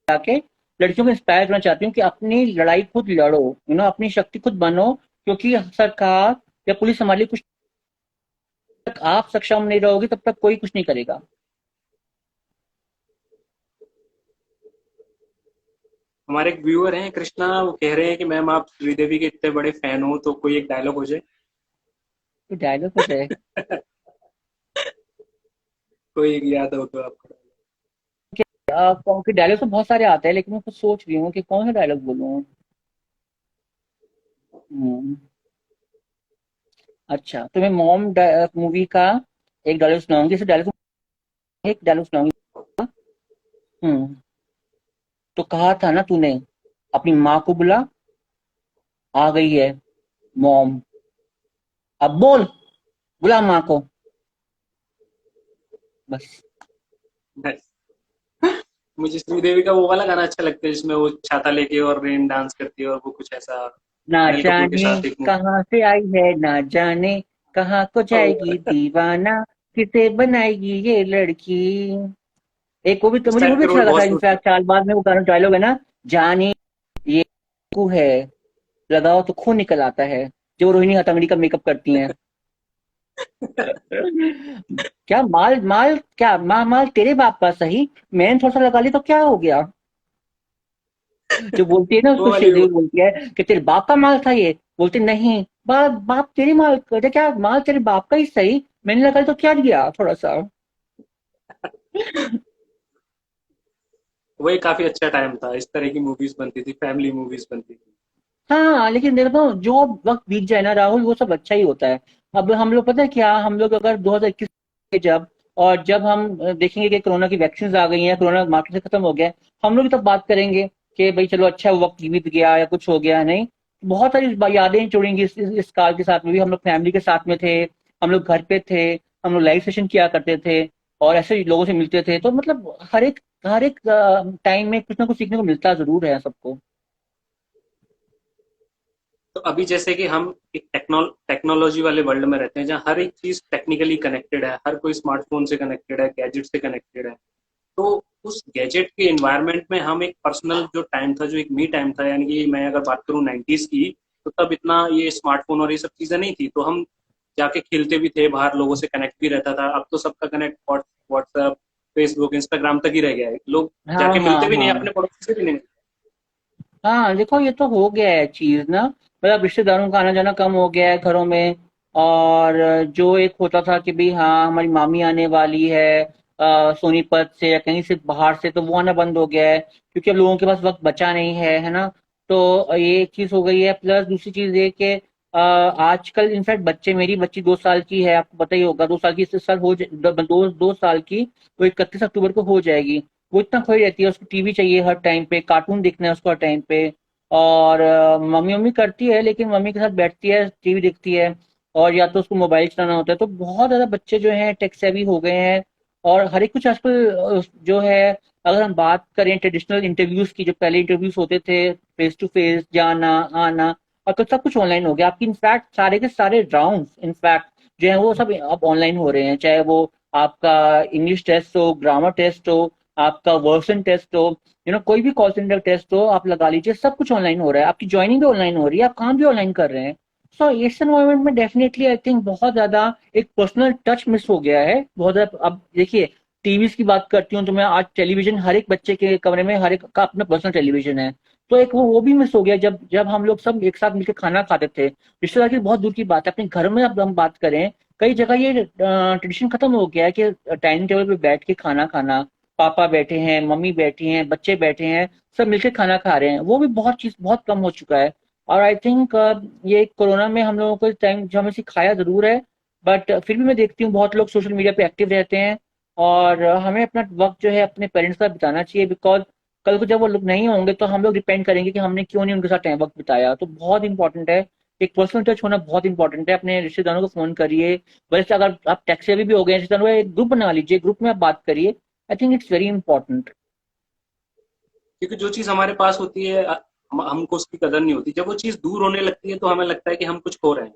जाके लड़कियों को इंस्पायर करना चाहती हूँ कि अपनी लड़ाई खुद लड़ो, अपनी शक्ति खुद बनो। क्योंकि सरकार या पुलिस हमारे लिए कुछ, तक आप सक्षम नहीं रहोगे तब तक कोई कुछ नहीं करेगा। हमारे एक व्यूअर हैं कृष्णा, वो कह रहे हैं कि मैम आप श्रीदेवी के इतने बड़े फैन हो तो कोई एक डायलॉग हो जाए। तो डायलॉग हो जाए। कोई एक याद हो तो आपको। कौन के डायलॉग तो बहुत सारे आते हैं, लेकिन मैं कुछ सोच रही हूँ कि कौन सा डायलॉग बोलूँ। हम्म, अच्छा, तो मैं मॉम मूवी का एक डायलॉग सुनाऊंगी। इस डायलॉग, एक डायलॉग सुनाऊंगी। हम्म, तो कहा था ना तूने, अपनी माँ को बुला, आ गई है मॉम, अब बोल, बुला माँ को। बस। मुझे श्रीदेवी का वो वाला गाना अच्छा लगता है जिसमें वो छाता लेके और रेन डांस करती है, और वो कुछ ऐसा ना अनिल कपूर के जाने साथ एक मूवी। कहाँ से आई है, ना जाने कहाँ को जाएगी दीवाना, किसे बनाएगी ये लड़की। एक वो भी तो उस मुझे वो टाइप भी के अच्छा रोल लगा था। बहुत सूट इनफैक्ट करते साल बाद में वो गाना डायलॉग है ना, जानी ये कू है, लगाओ तो खून निकल आता है, जो रोहिणी हट्टंगडी का मेकअप करती हैं। क्या माल माल, क्या माल माल तेरे बाप का सही, मैंने थोड़ा सा लगा ली तो क्या हो गया। जो बोलती है ना, वो उसको वाली। श्रीदेवी बोलती है कि तेरे बाप का माल था ये, बोलते नहीं, बाप बाप तेरे माल, कहते क्या माल तेरे बाप का ही सही, मैंने लगा ली तो क्या गया थोड़ा सा। वही काफी अच्छा टाइम था, इस तरह की मूवीज बनती थी, फैमिली मूवीज बनती थी। हाँ, लेकिन देखो तो जो वक्त बीत जाए ना राहुल, वो सब अच्छा ही होता है। अब हम लोग पता है क्या, हम लोग अगर 2021 के जब, और जब हम देखेंगे कि कोरोना की वैक्सीन आ गई हैं, कोरोना मार्केट से खत्म हो गया है, हम लोग भी तब बात करेंगे कि भाई चलो अच्छा वक्त बीत गया या कुछ हो गया नहीं। बहुत सारी यादें जुड़ेंगी इस काल के साथ में भी। हम लोग फैमिली के साथ में थे, हम लोग घर पे थे, हम लोग लाइव सेशन किया करते थे, और ऐसे लोगों से मिलते थे। तो मतलब हर एक टाइम में कुछ ना कुछ सीखने को मिलता जरूर है सबको। तो अभी जैसे कि हम एक टेक्नोलॉजी वाले वर्ल्ड में रहते हैं जहाँ हर एक चीज टेक्निकली कनेक्टेड है, हर कोई स्मार्टफोन से कनेक्टेड है, गैजेट से कनेक्टेड है। तो उस गैजेट के इन्वायरमेंट में हम एक पर्सनल जो टाइम था, जो एक मी टाइम था, यानी कि मैं अगर बात करूँ 90s की, तो तब इतना ये स्मार्टफोन और ये सब चीजें नहीं थी, तो हम जाके खेलते भी थे बाहर, लोगों से कनेक्ट भी रहता था। अब तो सबका कनेक्ट व्हाट्सएप, फेसबुक, इंस्टाग्राम तक ही रह गया है, लोग हाँ जाके हाँ मिलते भी नहीं हाँ। अपने पड़ोसी से भी नहीं। हाँ देखो, ये तो हो गया है चीज ना, मतलब रिश्तेदारों का आना जाना कम हो गया है घरों में। और जो एक होता था कि भाई हाँ हमारी मामी आने वाली है सोनीपत से या कहीं से बाहर से, तो वो आना बंद हो गया है, क्योंकि अब लोगों के पास वक्त बचा नहीं है ना। तो ये एक चीज हो गई है। प्लस दूसरी चीज ये कि आजकल इनफैक्ट बच्चे, मेरी बच्ची 2 साल की है, आपको पता ही होगा, 2 साल की इस साल हो दो साल की, वो 31 अक्टूबर को हो जाएगी। वो इतना खोई रहती है, उसको टीवी चाहिए हर टाइम पे, कार्टून देखना है उसको हर टाइम पे। और मम्मी मम्मी करती है, लेकिन मम्मी के साथ बैठती है, टीवी देखती है, और या तो उसको मोबाइल चलाना होता है। तो बहुत ज्यादा बच्चे जो हैं टेक सेवी हो गए हैं। और हर एक कुछ आजकल जो है, अगर हम बात करें ट्रेडिशनल इंटरव्यूज की, जो पहले इंटरव्यूज होते थे फेस टू फेस जाना आना, और तो सब कुछ ऑनलाइन हो गया। आपकी इनफैक्ट सारे के सारे राउंड इनफैक्ट जो है वो सब अब ऑनलाइन हो रहे हैं, चाहे वो आपका इंग्लिश टेस्ट हो, ग्रामर टेस्ट हो, आपका वर्सन टेस्ट हो, कोई भी कॉल सेंटर टेस्ट हो आप लगा लीजिए, सब कुछ ऑनलाइन हो रहा है। आपकी ज्वाइनिंग भी ऑनलाइन हो रही है, आप काम भी ऑनलाइन कर रहे हैं। सो इस एनवायरमेंट में डेफिनेटली आई थिंक बहुत ज्यादा एक पर्सनल टच मिस हो गया है बहुत ज्यादा। अब देखिए, टीवी की बात करती हूँ तो मैं आज टेलीविजन, हर एक बच्चे के कमरे में हर एक का अपना पर्सनल टेलीविजन है। तो एक वो भी मिस हो गया, जब जब हम लोग सब एक साथ मिलकर खाना खाते थे। रिश्तेदार की बहुत दूर की बात है, अपने घर में अब हम बात करें, कई जगह ये ट्रेडिशन खत्म हो गया है कि डाइनिंग टेबल पे बैठ के खाना खाना, पापा बैठे हैं, मम्मी बैठी हैं, बच्चे बैठे हैं, सब मिलकर खाना खा रहे हैं, वो भी बहुत चीज बहुत कम हो चुका है। और आई थिंक ये कोरोना में हम लोगों को टाइम जो हमें सिखाया जरूर है, बट फिर भी मैं देखती हूँ बहुत लोग सोशल मीडिया पे एक्टिव रहते हैं। और हमें अपना वक्त जो है अपने पेरेंट्स का बिताना चाहिए, बिकॉज कल को जब वो लोग नहीं होंगे तो हम लोग डिपेंड करेंगे कि हमने क्यों नहीं उनके साथ टाइम वक्त बिताया। तो बहुत इंपॉर्टेंट है, एक पर्सनल टच होना बहुत इंपॉर्टेंट है। अपने रिश्तेदारों को फोन करिए, वैसे अगर आप टैक्स भी हो गए हैं रिश्तेदारों का, एक ग्रुप बना लीजिए, ग्रुप में आप बात करिए। I think it's very important. क्योंकि जो चीज हमारे पास होती है हमको उसकी कदर नहीं होती, जब वो चीज दूर होने लगती है तो हमें लगता है कि हम कुछ खो रहे हैं।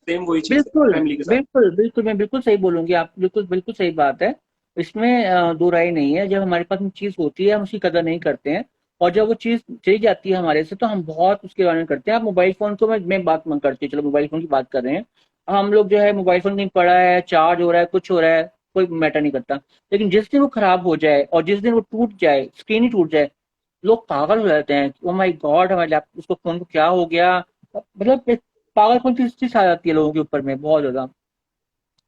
सेम वही चीज है बिल्कुल फैमिली के साथ। बिल्कुल बिल्कुल, मैं बिल्कुल सही बोलूंगी, आप बिल्कुल बिल्कुल सही बात है। इसमें दो राय नहीं है। जब हमारे पास में चीज होती है हम उसकी कदर नहीं करते हैं, और जब वो चीज चली जाती है हमारे से तो हम बहुत उसके बारे में करते हैं। आप मोबाइल फोन को मैं बात मन करती हूँ, चलो मोबाइल फोन की बात कर रहे हैं, हम लोग जो है मोबाइल फोन कहीं पड़ा है, चार्ज हो रहा है, कुछ हो रहा है, कोई मैटर नहीं करता। लेकिन जिस दिन वो खराब हो जाए और जिस दिन वो टूट जाए, स्क्रीन ही टूट जाए, लोग पागल हो जाते हैं, ओ माय गॉड हमारे लैपटॉप उसको फोन को क्या हो गया, मतलब एक पागलपन की स्थिति आ जाती है लोगों के ऊपर में बहुत ज्यादा।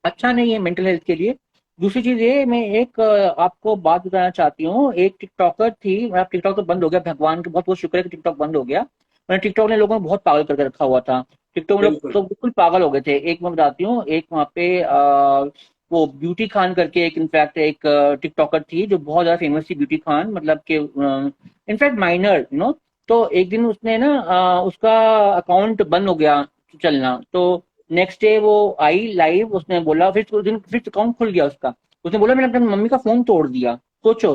अच्छा नहीं है मेंटल हेल्थ के लिए। दूसरी चीज ये, मैं एक आपको बात बताना चाहती हूँ। एक टिकटॉकर थी, मतलब टिकटॉक तो बंद हो गया, भगवान का बहुत बहुत शुक्र है कि टिकटॉक बंद हो गया, वरना टिकटॉक ने लोगों को बहुत पागल करके रखा हुआ था। टिकटॉक में लोग बिल्कुल। तो बिल्कुल पागल हो गए थे। एक मैं बताती हूँ, एक वहाँ पे वो ब्यूटी खान करके एक इनफैक्ट एक टिकटॉकर थी जो बहुत ज्यादा फेमस थी, ब्यूटी खान, मतलब कि इनफैक्ट माइनर तो एक दिन उसने ना उसका अकाउंट बंद हो गया चलना, तो नेक्स्ट डे वो आई लाइव, उसने बोला, फिर उस दिन फिर अकाउंट खुल गया उसका। उसने बोला मैंने अपनी मम्मी का फोन तोड़ दिया। सोचो,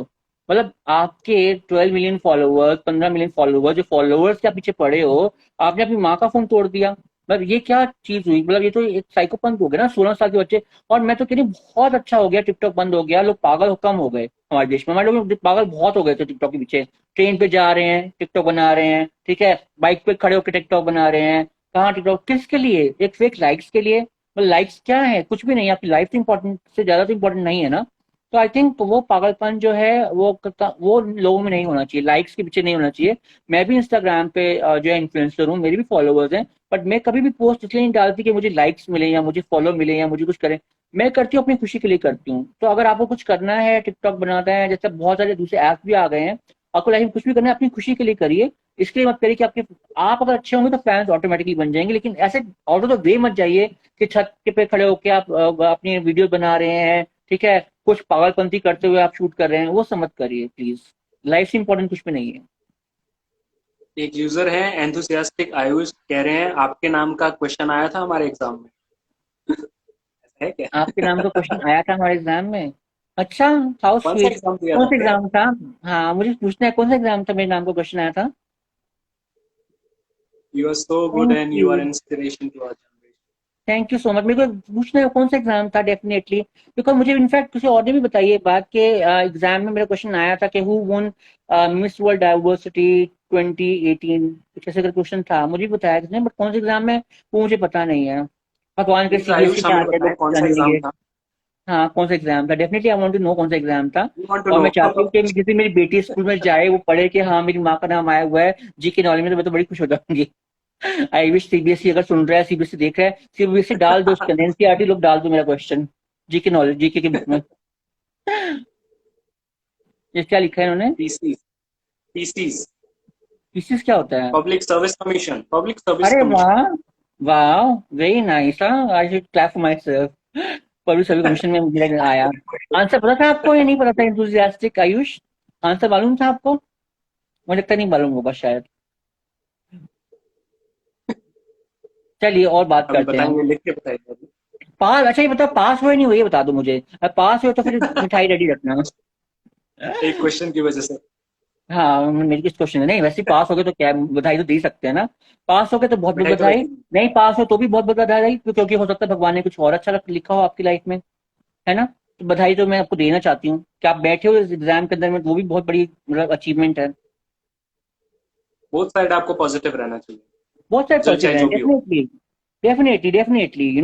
मतलब आपके 12 मिलियन फॉलोअर्स, 15 मिलियन फॉलोअर्स, जो फॉलोअर्स के आप पीछे पड़े हो, आपने अपनी माँ का फोन तोड़ दिया। मतलब ये क्या चीज हुई, मतलब ये तो एक साइकोपंथ हो गया ना, 16 साल के बच्चे। और मैं तो कह रही हूँ, बहुत अच्छा हो गया टिकटॉक बंद हो गया, लोग पागल कम हो गए हमारे देश में। हमारे लोग पागल बहुत हो गए थे टिकटॉक के पीछे। ट्रेन पे जा रहे हैं टिकटॉक बना रहे हैं, ठीक है, बाइक पे खड़े होकर टिकटॉक बना रहे हैं। कहाँ टिकटॉक किसके लिए, एक फेक लाइक्स के लिए। मतलब लाइक्स क्या है, कुछ भी नहीं, आपकी लाइफ तो इंपॉर्टेंट से ज्यादा तो इंपॉर्टेंट नहीं है ना। तो आई थिंक वो पागलपन जो है वो लोगों में नहीं होना चाहिए, लाइक्स के पीछे नहीं होना चाहिए। मैं भी इंस्टाग्राम पे जो है इन्फ्लुएंसर हूँ, मेरे भी फॉलोअर्स हैं, बट मैं कभी भी पोस्ट इसलिए नहीं डालती कि मुझे लाइक्स मिले या मुझे फॉलो मिले या मुझे कुछ करें। मैं करती हूँ अपनी खुशी के लिए करती हूँ। तो अगर आपको कुछ करना है, टिकटॉक बनाना है, जैसे बहुत सारे दूसरे ऐप भी आ गए हैं, आपको लाइफ में कुछ भी करना है अपनी खुशी के लिए करिए। इसके लिए मत करिए कि आपके आप अगर अच्छे होंगे तो फैंस ऑटोमेटिकली बन जाएंगे, लेकिन ऐसे आउट ऑफ द वे मत जाइए कि छत के पे खड़े होकर आप अपनी वीडियो बना रहे हैं, ठीक है, कुछ पागलपंती करते हुए आप शूट कर रहे हैं, वो सब मत करिए प्लीज। लाइफ से इंपॉर्टेंट कुछ भी नहीं है। एक यूजर है एंथुसियास्टिक आयुष, कह रहे हैं आपके नाम का क्वेश्चन आया था हमारे एग्जाम में। ऐसा है क्या? आपके नाम का क्वेश्चन आया था हमारे एग्जाम में? अच्छा, हाउ कौन सा स्वीट। एग्जाम दिया कौन था सा आपने? एग्जाम था? हाँ मुझे पूछना है, कौन सा एग्जाम था मेरे नाम का क्वेश्चन आया था? You are so good thank and you. You are inspiration to our generation. Thank you so much. मेरे को पूछना है कौन सा एग्जाम था, डेफिनेटली। बिकॉज मुझे इनफैक्ट किसी और ने भी बताई ये बात कि एग्जाम में मेरा क्वेश्चन आया था कि हु वोन मिस वर्ल्ड डाइवर्सिटी 2018, कुछ ऐसे क्वेश्चन था, मुझे भी बताया किसने, बट कौन से एग्जाम में वो मुझे पता नहीं है। भगवान के प्लीज सीबीएसई आयुष में हमें आते हैं बताएं लोग कौन सा जान एग्जाम लेंगे। था। हाँ कौन सा एग्जाम था, definitely I want to know कौन सा एग्जाम था। यू वांट टू और नो? मैं चाहती हूँ कि जिस दिन मेरी बेटी स्कूल में जाए वो पढ़े कि हाँ मेरी माँ का नाम आया हुआ है जी के नॉलेज में, तो मैं तो बड़ी खुश हो जाऊंगी। आई विश सीबीएसई अगर सुन रहा है, सीबीएसई देख रहा है, सीबीएसई डाल दो उसके अंदर, एनसीईआरटी लोग डाल दो मेरा क्वेश्चन जीके नॉलेज, जीके के बुक में। ये क्या लिखा है इन्होंने? पीसीस। पीसीस। पीसीस क्या होता है? Public service commission, public service अरे कमीशन। वाह, वाह, very nice. I should clap for my self. Public service commission में मुझे आया। आंसर पता था आपको या नहीं पता था, इंथुजियास्टिक आयुष? आंसर मालूम था आपको? मुझे लगता नहीं मालूम होगा शायद। चलिए और बात अभी करते हैं। बताएंगे, लिख के बताएंगे अभी। पास, अच्छा ये बताओ, पास हुए नहीं हुए ये बता दो मुझे। अब पास हुए तो फिर मिठाई रेडी रखना। एक क्वेश्चन की वजह से। हाँ मेरी किस क्वेश्चन है, नहीं वैसे पास हो गए तो क्या बधाई तो दे ही सकते हैं ना। पास हो गए तो बहुत बहुत मिठाई तो बधाई। वैसे ही। नहीं पास हो तो भी बहुत बहुत बधाई, क्योंकि हो सकता है भगवान ने कुछ और अच्छा लिखा हो आपकी लाइफ में, है ना। तो बधाई तो मैं आपको देना चाहती हूँ कि आप बैठे हो इस एग्जाम के अंदर में, वो भी बहुत बड़ी मतलब अचीवमेंट है। बोथ साइड आपको पॉजिटिव रहना चाहिए, बहुत सारे रिजल्ट पॉजिटिव चाहे हैं, जो भी हो। डेफिनेटली। डेफिनेटली डेफिनेटली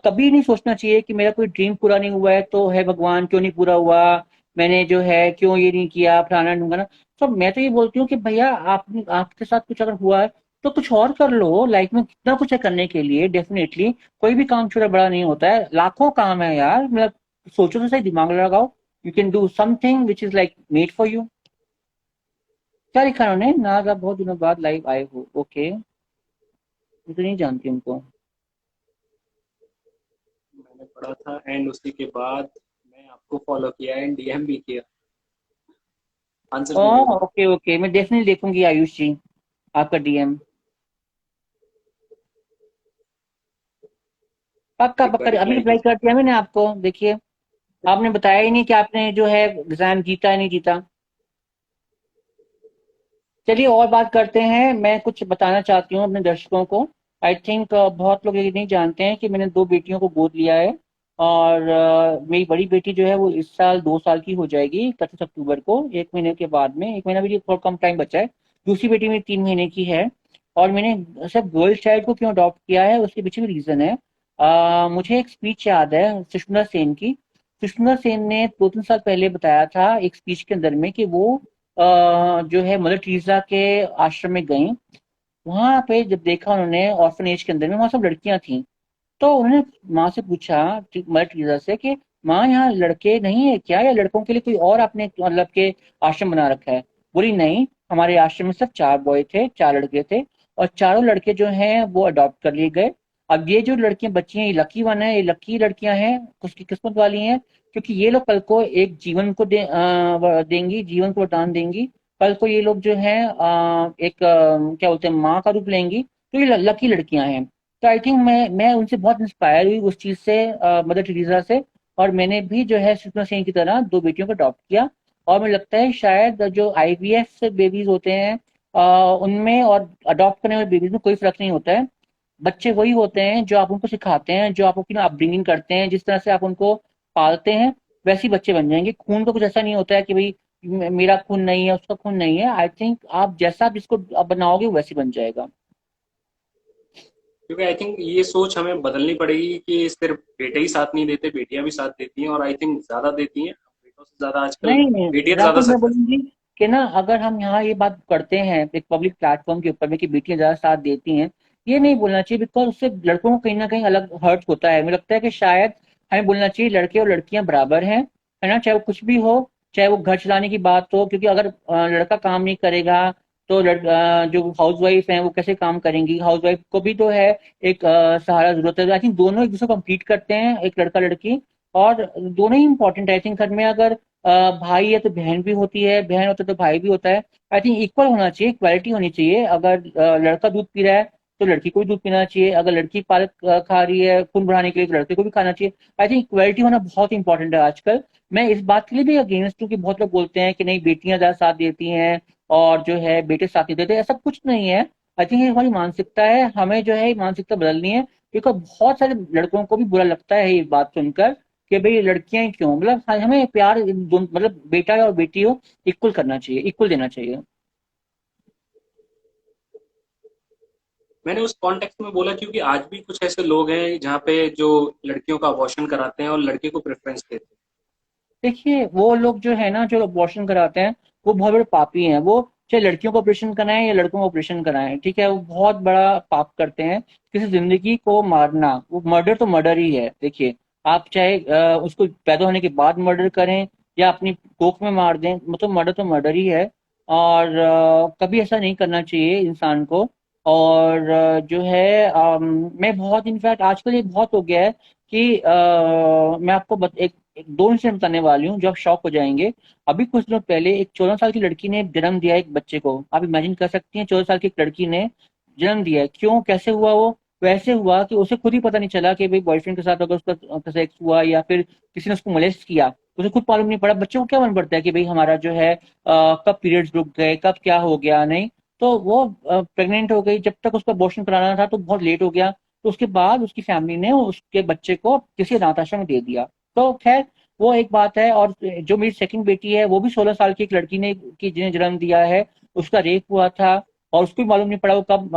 कभी नहीं सोचना चाहिए कि मेरा कोई ड्रीम पूरा नहीं हुआ है तो है भगवान क्यों नहीं पूरा हुआ, मैंने जो है क्यों ये नहीं किया, फलाना ढूंढना। तो मैं तो ये बोलती हूँ कि भैया आप, आपके साथ कुछ अगर हुआ है तो कुछ और कर लो, लाइफ में कितना कुछ है करने के लिए। डेफिनेटली कोई भी काम छोटा बड़ा नहीं होता है, लाखों काम है यार, मतलब सोचो तो सही, दिमाग लगाओ। You can do something which is like made for you. क्या लिखा है उन्होंने, नाज आप बहुत दिनों बाद लाइव आए हो, ओके, मैं तो नहीं जानती उनको। मैंने पढ़ा था एंड उसी के बाद मैं आपको फॉलो किया एंड डीएम भी किया, आंसर भी ओह दिया। ओके ओके, मैं डेफिनेटली देखूंगी आयुष जी आपका डीएम। पक्का एक बार पक्का, अभी रिप्लाई रिप्लाई कीजिए। कर दिया मैंने आपको, देखिए। आपने बताया ही नहीं कि आपने जो है एग्जाम जीता है नहीं जीता। चलिए और बात करते हैं, मैं कुछ बताना चाहती हूँ अपने दर्शकों को। आई थिंक बहुत लोग ये नहीं जानते हैं कि मैंने दो बेटियों को गोद लिया है। और मेरी बड़ी बेटी जो है वो इस साल 2 साल की हो जाएगी 31 अक्टूबर को, 1 महीने के बाद में, 1 महीना भी थोड़ा कम टाइम बचा है। दूसरी बेटी मेरी 3 महीने की है। और मैंने सब गर्ल चाइल्ड को क्यों अडॉप्ट किया है उसके पीछे भी रीजन है। मुझे एक स्पीच याद है सुष्मिता सेन की। सुष्मिता सेन ने 2-3 साल पहले बताया था एक स्पीच के अंदर में कि वो जो है मदर टेरेसा के आश्रम में गई। वहां पे जब देखा उन्होंने ऑर्फनेज के अंदर में, वहां सब लड़कियां थी। तो उन्होंने माँ से पूछा, मदर टेरेसा से, कि माँ यहाँ लड़के नहीं है क्या, या लड़कों के लिए कोई और आपने मतलब के आश्रम बना रखा है? बोली नहीं, हमारे आश्रम में सिर्फ 4 बॉय थे, 4 लड़के थे, और चारों लड़के जो हैं वो अडॉप्ट कर लिए गए। अब ये जो लड़कियां बच्ची हैं, ये लकी वन है, ये लकी लड़कियां हैं, उसकी किस्मत वाली हैं, क्योंकि ये लोग कल को एक जीवन को देंगी, जीवन को वरदान देंगी। कल को ये लोग जो है एक क्या बोलते हैं, माँ का रूप लेंगी। तो ये लकी लड़कियां हैं। तो आई थिंक मैं उनसे बहुत इंस्पायर हुई, उस चीज से, मदर टेरेसा से। और मैंने भी जो है सुषमा सेन की तरह 2 बेटियों को अडॉप्ट किया। और मुझे लगता है शायद जो आईवीएफ बेबीज होते हैं, उनमें और अडॉप्ट करने वाले बेबीज में कोई फर्क नहीं होता है। बच्चे वही होते हैं जो आप उनको सिखाते हैं, जो आप उनकी अपब्रिंगिंग करते हैं, जिस तरह से आप उनको पालते हैं, वैसे ही बच्चे बन जाएंगे। खून का कुछ ऐसा नहीं होता है कि भाई मेरा खून नहीं है, उसका खून नहीं है। आई थिंक आप जैसा आप जिसको आप बनाओगे वैसे बन जाएगा। क्योंकि आई थिंक ये सोच हमें बदलनी पड़ेगी कि सिर्फ बेटे ही साथ नहीं देते, बेटियां भी साथ देती हैं, और आई थिंक ज्यादा देती हैं, बेटों से ज्यादा आजकल नहीं नहीं बेटियां ज्यादा राहुल, मैं सक्सेस। बोलूंगी कि ना, अगर हम यहाँ ये बात करते हैं एक पब्लिक प्लेटफॉर्म के ऊपर में कि बेटियां ज्यादा साथ देती हैं, ये नहीं बोलना चाहिए, बिकॉज उससे लड़कों को कहीं ना कहीं अलग हर्ट होता है। मुझे लगता है कि शायद हमें बोलना चाहिए लड़के और लड़कियां बराबर हैं, है ना, चाहे वो कुछ भी हो। चाहे वो घर चलाने की बात हो, क्योंकि अगर लड़का काम नहीं करेगा तो जो हाउस वाइफ है वो कैसे काम करेंगी? हाउस वाइफ को भी तो है एक सहारा जरूरत है। आई थिंक दोनों एक दूसरे को कम्पीट करते हैं, एक लड़का लड़की, और दोनों ही इंपॉर्टेंट है। आई थिंक घर में अगर भाई है तो बहन भी होती है, बहन होता है तो भाई भी होता है। आई थिंक इक्वल होना चाहिए, इक्वालिटी होनी चाहिए। अगर लड़का दूध पी रहा है तो लड़की को भी दूध पीना चाहिए, अगर लड़की पालक खा रही है खून बढ़ाने के लिए तो लड़के को भी खाना चाहिए। आई थिंक इक्वालिटी होना बहुत इंपॉर्टेंट है आजकल। मैं इस बात के लिए भी अगेंस्ट हूँ कि बहुत लोग बोलते हैं कि नहीं बेटियां ज्यादा साथ देती हैं और जो है बेटे साथ नहीं देते। ऐसा कुछ नहीं है। आई थिंक ये हमारी मानसिकता है, हमें जो है ये मानसिकता बदलनी है। बिकॉज बहुत सारे लड़कों को भी बुरा लगता है ये बात सुनकर कि भाई लड़कियां ही क्यों, मतलब हमें प्यार मतलब बेटा और बेटी हो इक्वल करना चाहिए, इक्वल देना चाहिए। मैंने उस कॉन्टेक्स्ट में बोला क्योंकि आज भी कुछ ऐसे लोग हैं जहाँ पे जो लड़कियों का अबॉर्शन कराते हैं और लड़के को प्रेफरेंस देते हैं। देखिए वो लोग जो है ना, जो अबॉर्शन कराते हैं, वो बहुत बड़े पापी हैं। वो चाहे लड़कियों को ऑपरेशन कराएं या लड़कों को ऑपरेशन कराएं, ठीक है, वो बहुत बड़ा पाप करते हैं। किसी जिंदगी को मारना, वो मर्डर तो मर्डर ही है। देखिए, आप चाहे उसको पैदा होने के बाद मर्डर करें या अपनी कोख में मार दें, मतलब मर्डर तो मर्डर ही है। और कभी ऐसा नहीं करना चाहिए इंसान को। और जो है मैं बहुत, इनफैक्ट आजकल ये बहुत हो गया है कि मैं आपको एक 2 इंसिडेंट बताने वाली हूँ जो आप शॉक हो जाएंगे। अभी कुछ दिनों पहले एक 14 साल की लड़की ने जन्म दिया एक बच्चे को। आप इमेजिन कर सकती हैं, 14 साल की एक लड़की ने जन्म दिया है। क्यों, कैसे हुआ? वो वैसे हुआ कि उसे खुद ही पता नहीं चला कि भाई बॉयफ्रेंड के साथ अगर उसका सेक्स हुआ या फिर किसी ने उसको मोलेस्ट किया, उसे खुद मालूम नहीं पड़ा। बच्चे को क्या मन पड़ता है कि भाई हमारा जो है कब पीरियड्स रुक गए, कब क्या हो गया, नहीं। तो वो प्रेग्नेंट हो गई। जब तक उसका अबॉर्शन कराना था तो बहुत लेट हो गया। तो उसके बाद उसकी फैमिली ने उसके बच्चे को किसी अनाथ आश्रम में दे दिया। तो खैर, वो एक बात है। और जो मेरी सेकंड बेटी है, वो भी 16 साल की एक लड़की ने की जिन्हें जन्म दिया है। उसका रेप हुआ था और उसको भी मालूम नहीं पड़ा वो कब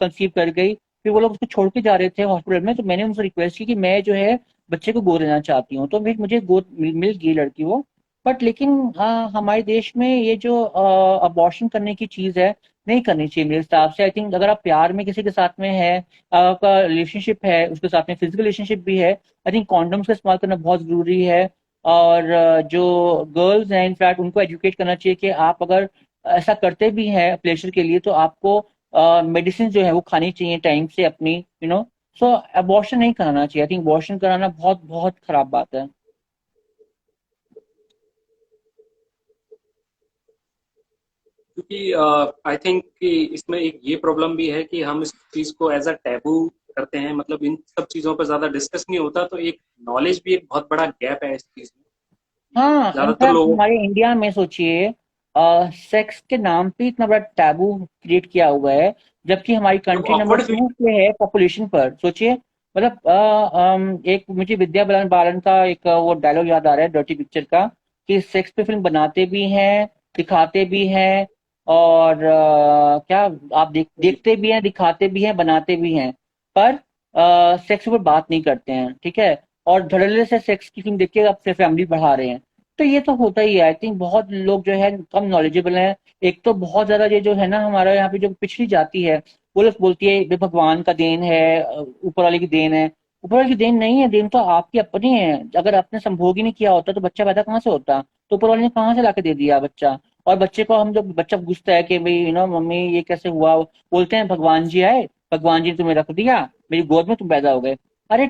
कंसीव कर गई। फिर वो लोग उसको छोड़ के जा रहे थे हॉस्पिटल में, तो मैंने उनसे रिक्वेस्ट की कि मैं जो है बच्चे को गोद लेना चाहती हूँ। तो फिर मुझे गोद मिल गई लड़की वो। बट लेकिन हमारे देश में ये जो अबॉर्शन करने की चीज है, नहीं करनी चाहिए मेरे हिसाब से। आई थिंक अगर आप प्यार में किसी के साथ में है, आपका रिलेशनशिप है, उसके साथ में फिजिकल रिलेशनशिप भी है, आई थिंक कॉन्डम्स का इस्तेमाल करना बहुत जरूरी है। और जो गर्ल्स हैं, इनफैक्ट उनको एजुकेट करना चाहिए कि आप अगर ऐसा करते भी हैं प्लेजर के लिए तो आपको मेडिसिन जो है वो खानी चाहिए टाइम से अपनी, सो अबॉर्शन नहीं कराना चाहिए। आई थिंक अबॉर्शन कराना बहुत बहुत खराब बात है। क्योंकि आई थिंक कि इसमें एक ये प्रॉब्लम भी है कि हम इस चीज को एज अ टैबू करते हैं, मतलब इन सब चीजों पर ज्यादा डिस्कस नहीं होता, तो एक नॉलेज भी एक बहुत बड़ा गैप है इस चीज में कि हाँ, ज्यादातर इनफैक्ट लोगों। हमारे इंडिया में सोचिए, सेक्स के नाम पे इतना बड़ा टैबू क्रिएट किया हुआ है, जबकि हमारी लोग कंट्री नंबर ऑकवर्ड फील। 2 पे है पॉपुलेशन पर। सोचिए, मतलब एक मुझे विद्या बालन बालन का एक वो डायलॉग याद आ रहा है डर्टी पिक्चर का, कि सेक्स पे फिल्म बनाते भी हैं, दिखाते भी हैं, और क्या, आप देखते भी हैं, दिखाते भी हैं, बनाते भी हैं, पर सेक्स पर बात नहीं करते हैं, ठीक है। और धड़ल्ले से सेक्स की फिल्म देख के अपने फैमिली बढ़ा रहे हैं। तो ये तो होता ही है। आई थिंक बहुत लोग जो है कम नॉलेजेबल हैं। एक तो बहुत ज्यादा ये जो है ना हमारा यहाँ पे जो पिछड़ी जाती है, वो लोग बोलती है ये भगवान का देन है, ऊपर वाले की देन है। ऊपर वाले की देन नहीं है, देन तो आपकी अपनी है। अगर आपने संभोग ही नहीं किया होता तो बच्चा पैदा कहाँ से होता? तो ऊपर वाले ने कहाँ से लाके दे दिया बच्चा? और बच्चे को हम जब बच्चा पूछता है कि भाई मम्मी ये कैसे हुआ, बोलते हैं भगवान जी आए, भगवान जी ने तुम्हें रख दिया, मेरी गोद में तुम पैदा हो गए। अरे